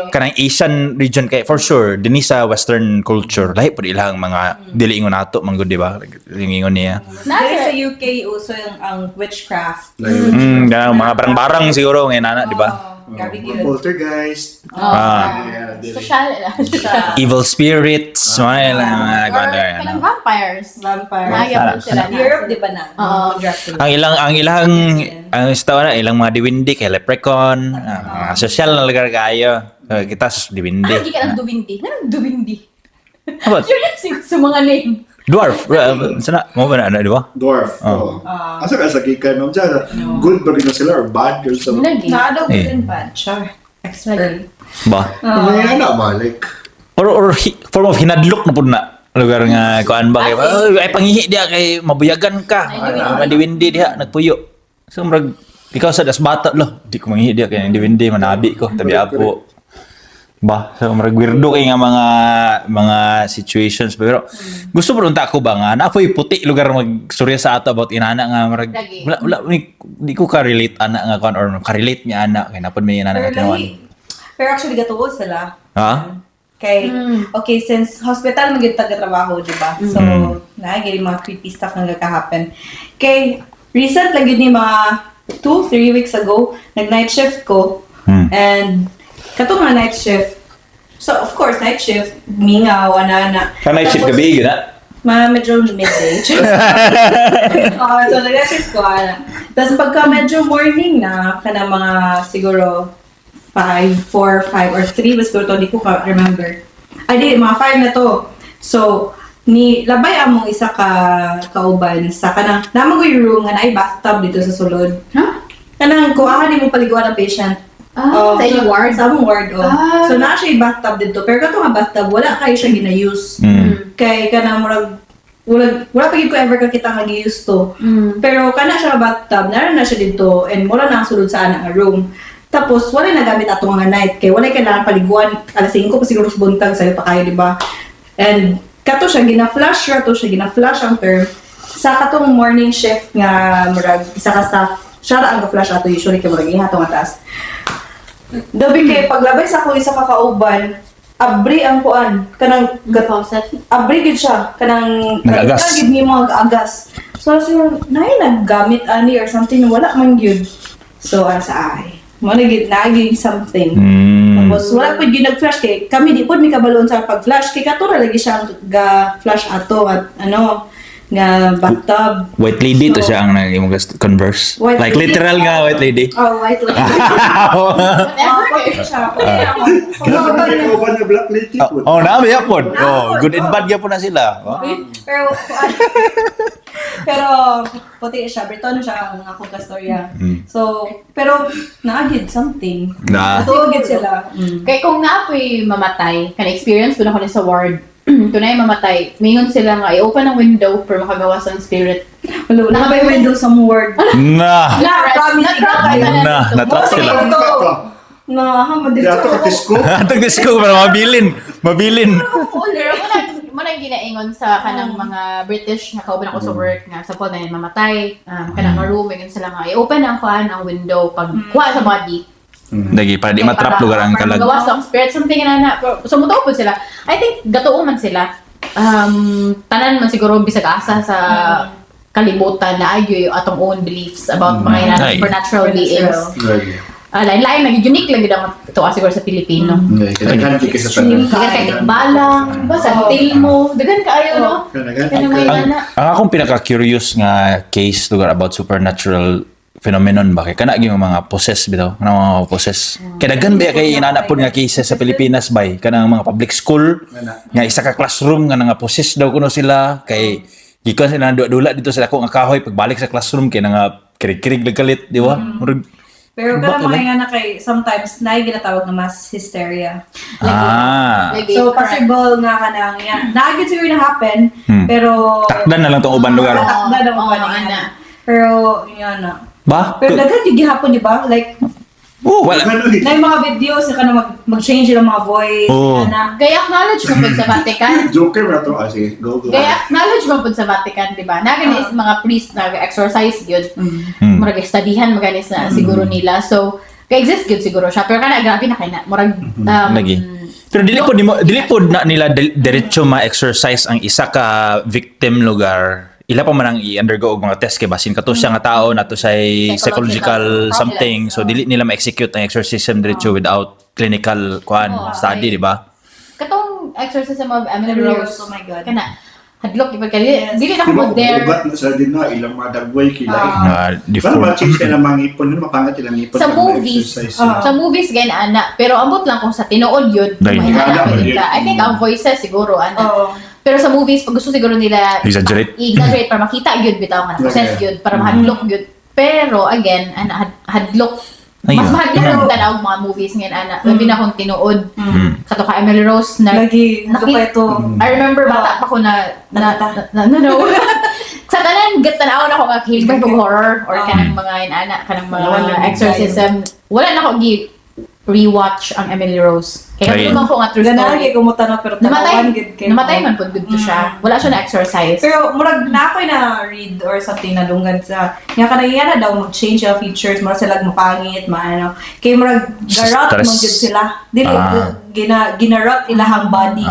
kanang Asian region kay for sure dinhi sa western culture lahi pod ilang mga dili ingon nato manggod di ba? Ingon niya. Dahil sa UK uso yung ang witchcraft. Mga barang-barang siguro ng yanana, di ba? Gabi Poltergeist. Social. Evil spirits, mga Kanang vampires. Vampire. Nagyapon sila na. Europe, di ba na? ang ilang mga diwindi kay leprechaun, mga social na lugar kayo. Kita sa diwindi. Hindi ka ng duwindi. Anong duwindi? What? Curious sa mga name. Dwarf. Sana mo ba na di ba? Dwarf. Asa ka sa gikan mo dyan? Good ba gina sila or bad or something? Nado good and bad. Sure. Extra. Ba. May ana ba like Or form of hinadlok na pud na lugar nga kuan ba kay ay pangihi dia kay mabuyagan ka. Madiwindi dia nagpuyo. So murag ikaw sa das bata lo, di ko mangihi dia kay diwindi manabi ko tabi apo. Ba, so murag weirdo kay nga mga situations pero gusto mo unta ako ba nga napoy puti lugar magsurya sa ato about inana nga murag wala di ko ka relate ana nga kuan or ka relate niya ana kay napod may inana nga tinuan. Pero actually gatuo sila. Ha? Okay, since hospital magiging taga-trabaho, di ba? So, nagiging mga creepy stuff na nagka-happen. Okay, recent lang yun mga 2-3 weeks ago, nag-night shift ko. And, katong nga night shift. So, of course, night shift, mingaw, ana. Ka night shift gabi yun ha? Medyo midday. So, nag-night shift ko, ana. Tapos pagka medyo morning na, kana mga siguro 4, 5, or 3 was ko to, di ko remember. Ay, di, mga 5 na to. So, ni labay among isa ka kauban sa kanang namagoy room nga naay bathtub dito sa sulod. Kanang kuha di mo paliguan ang patient. Sa inyong ward? Sa among ward, So, na siya bathtub dito. Pero kato nga bathtub, wala kayo siya gina-use. Kay kanang murag wala pa gid ko ever kakita nga gi-use to. Pero kana siya bathtub, naran na siya dito and wala na ang sulod sa ana nga room. Tapos, wala nagamit ato nga night. Kaya wala kailangan paliguan. Alas 5 pa siguro sa buntag sa'yo pa kayo, di ba? And, kato siya, gina-flash ang term. Sa katong morning shift nga, murag, isa ka staff, siya ang flash ato usually kaya murag iha itong atas. Dabi kay paglabay sa akong isa kakauban, abri ang kuan, kanang abri gid siya, kanang nag-agas. Gid ni mo agas. So, nay naggamit ani or something, wala man gyud. So, sa ay. Mo naging something. Tapos wala pud gyud nag-flash kay kami di pud mi kabalon sa pag-flash kay katura lagi siya ga flash ato at nga bathtub. White lady to siya ang naging converse. Like lady. literal nga white lady. White lady. Siya. ikaw ba na black lady po? Nabi yapon. Good and bad gyapon na sila. Pero puti siya, Briton siya ang akong kastorya. So, pero naagid something. Natuagid sila. Kaya kung naapoy mamatay, experience ko na ko sa ward, tunay mamatay, mingon sila nga i-open ang window para makagawas ang spirit. Nakabay window sa ward. Natrap sila. Dato ka disco? Atong disco para mabilin. Pero mo na ginaingon sa kanang mga British nga kauban ako sa work nga sa na yun mamatay, kanang room, mingon sila nga i-open ang window pag kuha sa body. Lagi para di matrap lugar ang kalag. Gawas ang spirit, something na. So, mutuo po sila. I think, gatuo man sila. Tanan man siguro bisag asa sa kalibutan na agyo yung atong own beliefs about mga supernatural beings. Lain-lain, unique lang yun ang ito siguro sa Filipino. Kailangan ka sa tanan. Dagan kayo balang, sa til mo, dagan kaayo, no? Ang akong pinaka-curious nga case lugar about supernatural phenomenon ba kay kana gyud mga possess bitaw kanang mga possess kay daghan ba kay inana pod nga cases sa Pilipinas bay kanang mga public school nga isa ka classroom nga nga possess daw kuno sila kay gikan sila dula dito sa dako nga kahoy pagbalik sa classroom kay nga kirig-kirig lagalit di ba pero kanang mga nga kay sometimes naay ginatawag nga mass hysteria so possible nga kanang yan naagid siguro na happen pero takdan na lang tong uban lugar takdan ang uban pero yan na ba? Pero daghan yung gihapon, di ba? Like, wala. Na yung mga videos, ka na mag-change yung mga voice. Gaya acknowledge mo po sa Vatican. Joker na to, sige, go. Gaya acknowledge mo po sa Vatican, di ba? Naganis mga priest nag-exorcise yun. Marag-studyhan maganis na siguro nila. So, ka-exist yun siguro siya. Pero kana, grabe na kayo na. Lagi. Pero dili po na nila diretso ma-exercise ang isa ka victim lugar. Ila pa man ang i-undergo og mga test kay basin kato siya nga tao nato sa psychological something so dili nila ma-execute ang exorcism diretso without clinical study di ba? Katong exorcism of Emily Rose. Oh my god. Kana hadlok iba kali dili na ko there. Ugat na sa din na ilang mga dagway kilay. Pero ma-change ka na mga ipon mapangat ilang ipon sa movies gain ana pero ambot lang kung sa tinuod yun. I think ang voices siguro ana. Pero Pero sa movies, pag gusto siguro nila Exaggerate. i-exaggerate para makita yun, bitaw nga, process yun, para mahadlok yun. Pero again, hadlok, mas mahadlok yung tanaw mga movies ngayon, labi na akong tinuod. Kato ka Emily Rose na Lagi, ito. I remember bata pa ko no. Sa tanan, tanaw na ako nga hilbay kong horror or kanang mga kanang mga exorcism. Wala na ako rewatch ang Emily Rose. Kaya naman ko nga true story. Ganagi kumuta na pero tanawan gid kay. Namatay man pud gud to siya. Wala siya na exercise. Pero murag na ako'y na read or something na dunggan sa nga kanang daw mag-change yung features murag sila mapangit maano. Kay murag garot man gud sila. Dili ginarot ilahang body.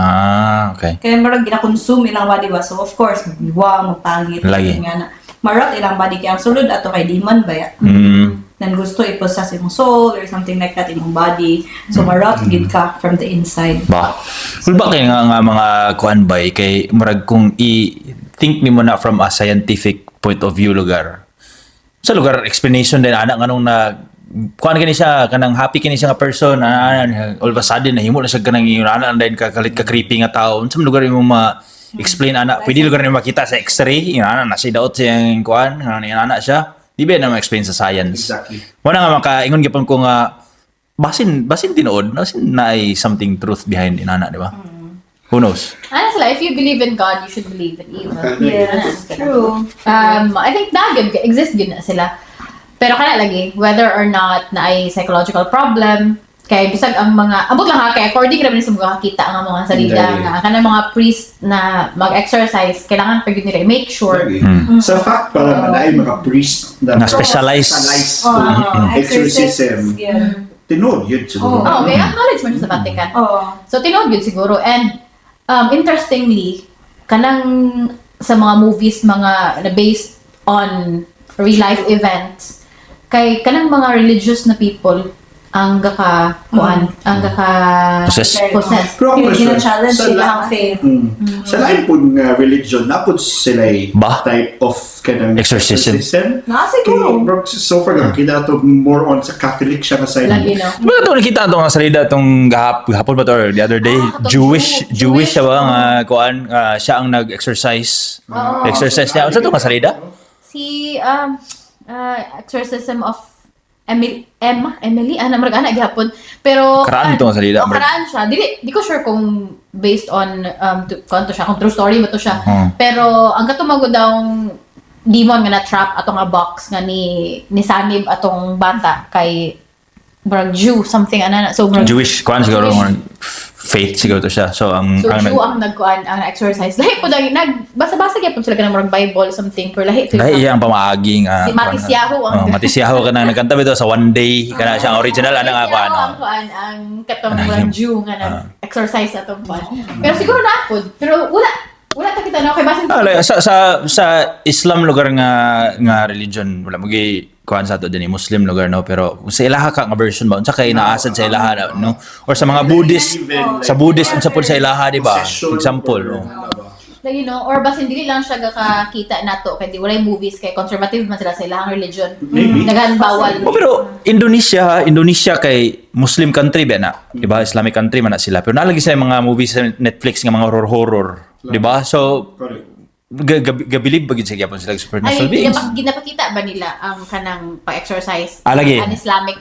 Okay. Kaya murag gina-consume ilang body ba. So of course mapangit nga na. Marot ilang body kaya ang sulod ato kay demon ba ya. Then gusto i-possess imong soul or something like that imong body. So marot gid ka from the inside. Ba. Kung ba kay nga mga kuan bay kay murag kung i-think nimo na from a scientific point of view lugar. Sa lugar explanation din anak nganong na kuan kini siya kanang happy kini siya nga person all of a sudden nahimo na siya kanang ana din ka kalit ka creepy nga tawo. Sa lugar imong explain anak pwede lugar nimo makita sa x-ray ana na si daot siyang kuan ana siya. Di ba na ma-explain sa science? Exactly. Wala nga makaingon gyapon ko nga basin tinuod, basin na ay something truth behind inana, di ba? Who knows? Honestly, if you believe in God, you should believe in evil. Yes, true. I think exist good na sila. Pero kana lagi, whether or not na ay psychological problem, kay bisag ang mga abot lang ha kay according ra sa mga kakita ang mga salida nga kanang mga priest na mag-exercise kailangan pa gyud nila make sure Sa fact para man ay mga priest na specialized exorcism. Tinood yun siguro. Okay, acknowledge man siya sa Vatican. So tinood yun siguro and interestingly kanang sa mga movies mga na based on real life events kay kanang mga religious na people ang possess. Pero ang question, challenge sila ang faith. Sa lain po nga religion, napod sila type of kanang exorcism. Siguro. So far, kita ito more on sa Catholic siya na side. Lagi no. Mga ito nakita ito nga salida itong gahapon ba ito or the other day Jewish siya ba nga kuan siya ang nag-exercise exercise niya. Ano ito nga salida? Si exorcism of Emily, marag-anak gihapon. Pero Karaan ito nga salida. Karaan siya. Di ko sure kung based on kung true story ba to siya. Pero ang katumagod daw demon nga na-trap atong nga box nga ni sanib atong bata kay Jew something so Jewish kuan siguro faith siguro to siya. So ang Jew ang nagkuan ang exercise. Lahi po daw basa-basa gyapon sila kanang murag Bible something pero lahi ang pamaagi nga si Matisyahu ang Matisyahu ka na nagkanta ba ito sa One Day kana siya ang original nga kuan ang katong murag Jew nga nag-exercise atong kuan. Pero siguro na pod pero wala ta kita na kay basin sa Islam lugar nga religion wala magi kuan sa ato din Muslim lugar no pero sa ilaha ka nga version ba unsa kay naasad sa ilaha no or sa mga Buddhist sa Buddhist unsa pud sa ilaha di ba example no like, or basin dili lang siya kakita nato kay di walay movies kay conservative man sila sa ilahang religion dagan bawal pero Indonesia kay Muslim country ba na di ba Islamic country man na sila pero nalagi sa mga movies sa Netflix nga mga horror di ba so gabilib bagid sa gyapon sila supernatural beings. Ginapakita ba nila ang kanang pa-exercise? Lagi. An Islamic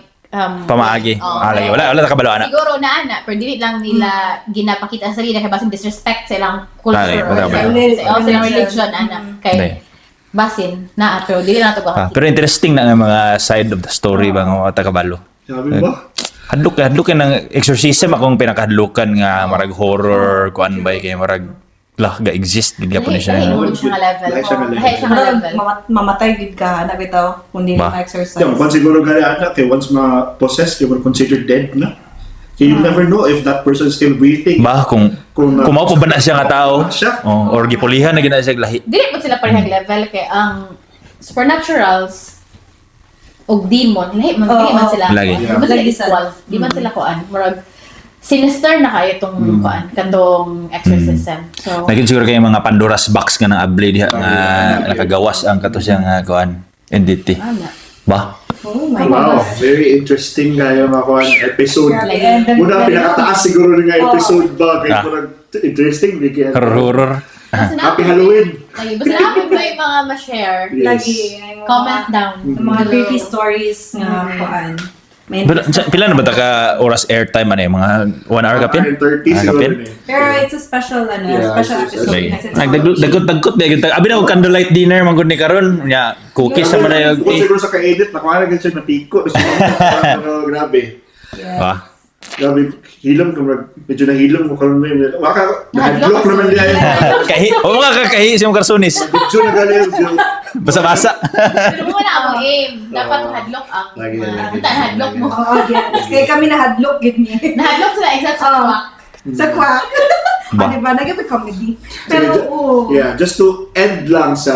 pamaagi. Lagi. Wala ta kabalo ana. Siguro na pero dili lang nila ginapakita sa sarili kay basin disrespect sa ilang culture wala. sa ilang religion ana kay basin na pero dili na to ba. Pero interesting na nga mga side of the story ba nga ta kabalo. Sabi ba? Hadlok ng exorcism akong pinakahadlukan nga marag horror kuan bay kay marag ga exist gid gyapon siya. Lahi siya nga level. Mamatay gid ka na bitaw kung di na exercise. Once siguro gali anak kay once ma-possessed, they were considered dead na. You never know if that person is still breathing. Ba kung mao pa ba na siya nga tao or gipulihan na gina siya lahi. Dili po sila parehag level kay ang supernaturals og demon lahi man sila. Di man sila equal. Di man sila kuan murag sinister na kayo itong kantong exorcism. So, naging siguro kayo mga Pandora's box nga ng abli diha nga nakagawas ang kato siya nga kuan entity. Ba? Oh my Wow, God. very interesting nga yung mga episode. Muna pinakataas siguro nga episode ba kay interesting. Bigyan. Horror. Happy Halloween! Lagi, basta namin ba yung mga ma-share? Yes. Lagi. Ay, Comment down. Yung mga creepy stories nga kuan. Pero pila na ba ta ka oras airtime ano mga 1 hour kapin? 30 siguro. Pero it's a special special episode. Like, kasi it's nagdagot ba gyud abi na og candlelight dinner man gud ni karon nya cookies sa man yung Kung siguro sa ka-edit, nakuha na siya natiko. Grabe. Grabe, hilom ko. Medyo nahilom ko karon may. Nahadlok naman niya. kahi o mga kakahi sa mga karsonis. Medyo nagaling. Basa-basa. Pero muna ako aim. Dapat hadlock ang. Hadlock mo. Oo, yes. Kaya kami nahadlok gid niya. Nahadlock sila exact sa kwak. Sa quack. Diba? Nag-ibig comedy. Pero, Yeah, just to end lang sa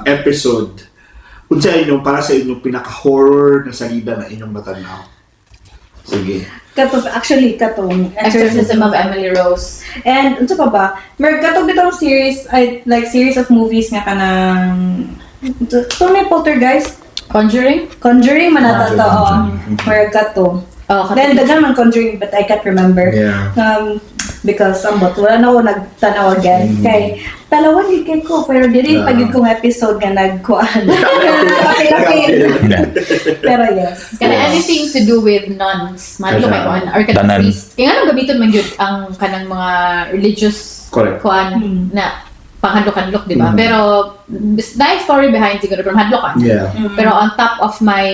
episode. Unsa inyong, para sa inyong pinaka-horror na salida na inyong matanaw? Sige. Katong Exorcism of Emily Rose. And, unsa pa ba? Katong bitong series, series of movies nga kanang, itong may Poltergeist? Conjuring? Conjuring manata to, katong. Then, dagan man Conjuring, but I can't remember. Yeah. Because wala na ako nagtanaw again. Kay, talawan yun kay ko, pero di rin pag yun kong episode nga nagkuhan. Pero yes. Anything to do with nuns, madlo kay kuan or kanang priest. Kaya nga nung gamiton man yun ang kanang mga religious kuan na panghandlok-handlok, di ba? Pero nice story behind siguro pero hadlokan. Yeah. Pero on top of my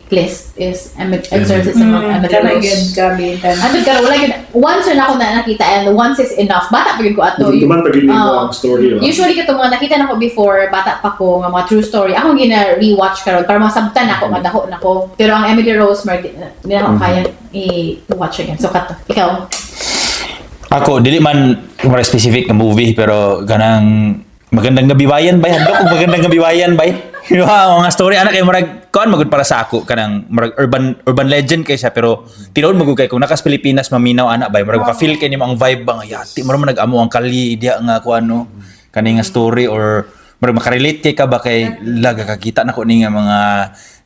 list is Exorcism of Emily Rose. Ano ka wala yun. Once na ako na nakita and once is enough. Bata pa yun ko ato. Tuman pag mo ang story. Usually kato mga nakita na ko before bata pa ko mga true story. Ako gina-rewatch karon para masabtan ako, madaho na ko. Pero ang Emily Rose hindi na ako kaya i-watch again. So kato. Ikaw? Ako, dili man more specific na movie, pero ganang magandang gabiwayan ba? Handok kung magandang gabiwayan ba? Mga story, anak kayo marag, kuan magud para sa ako, kanang marag urban legend kay siya, pero tinuod magud kay kung nakas Pilipinas, maminaw anak ba? Marag ka-feel kay nimo ang vibe ba? Yati, marag nag-amo ang kali, diya nga kuan no, kani nga story, or marag makarelate kay ka ba kay laga kakita na ko ni nga mga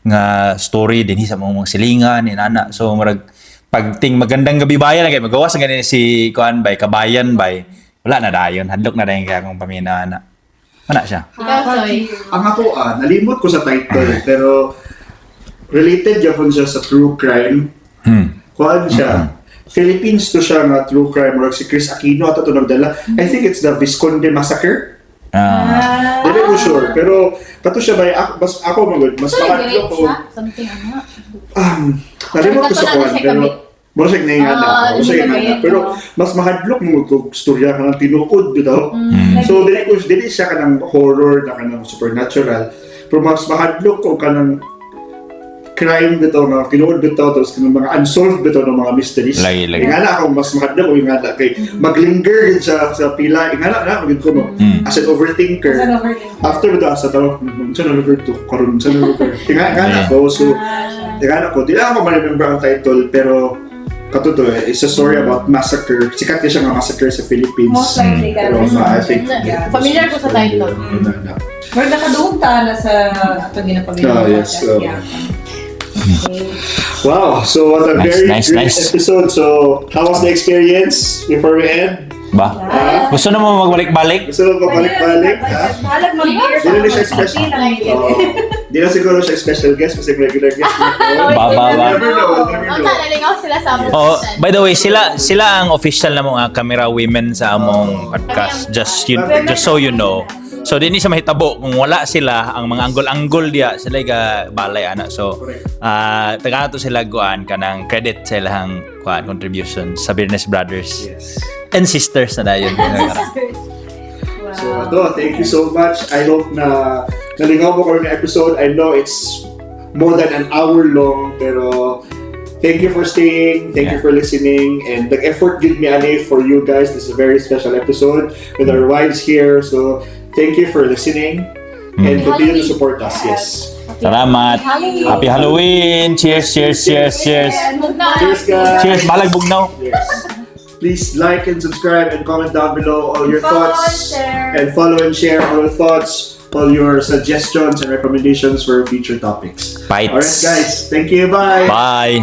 nga story din sa mga silingan ni nana. So marag pagting magandang gabi bayan kay magawas ang ganin si kuan bay kabayan bay wala na dayon hadlok na dayon kaya akong pamina na ana siya. Ang ako nalimot ko sa title pero related gyapon siya sa true crime. Kuan siya Philippines to siya nga true crime or si Chris Aquino ato to nagdala. I think it's the Visconde Massacre. Hindi ko sure pero kato siya bay ako magud mas mahadlok ko something ano. nalimot ko sa kuan pero mura siya ngayon pero mas mahadlok mo kung storya ka ng tinuod bitaw. So dili siya ka ng horror na ka ng supernatural pero mas mahadlok ko ka ng crime bitaw na tinuod bitaw tapos ng mga unsolved bitaw ng mga mysteries. Ingana ako mas mahadlok ko ingana kay maglinger din sa pila ingana na magid ko no as an overthinker after bitaw sa tawag sa number 2 karon sa number ingana ko so ingana ko dili ako ma-remember ang title pero katuto it's a story about massacre. Sikat siya nga massacre sa Philippines. Most likely pero I think familiar ko sa title. Pero nakaduhog ta na sa ato ginapamilya. Yes. Wow, so what a very great episode. So how was the experience before we end? Ba? Gusto na mo magbalik-balik? Gusto mo magbalik-balik? Halag mag-beer. Hindi na siya special. Hindi na siguro siya special guest kasi regular guest. Never know. Nalingaw sila sa among. Oh, by the way, sila ang official na mga camera women sa among podcast. Just so you know. So dinhi sa mahitabo kung wala sila ang mga angle-angle diya sila ga balay ana. So taga to sila guan kanang credit sa ilang contribution sa Beernessbraders. Yes. And sisters na dayon. So thank you so much. I hope na nalingaw mo ko ng episode. I know it's more than an hour long pero thank you for staying. Thank you for listening. And the effort give me ani for you guys. This is a very special episode with our wives here. So thank you for listening and continue to support us. Yes. Salamat. Happy Halloween. Cheers, cheers, cheers, cheers. Cheers, guys. Cheers, balag bugnaw. Yes. Please like and subscribe and comment down below all your thoughts and follow and share all your thoughts, all your suggestions and recommendations for future topics. Bites. Alright guys, thank you, bye. Bye.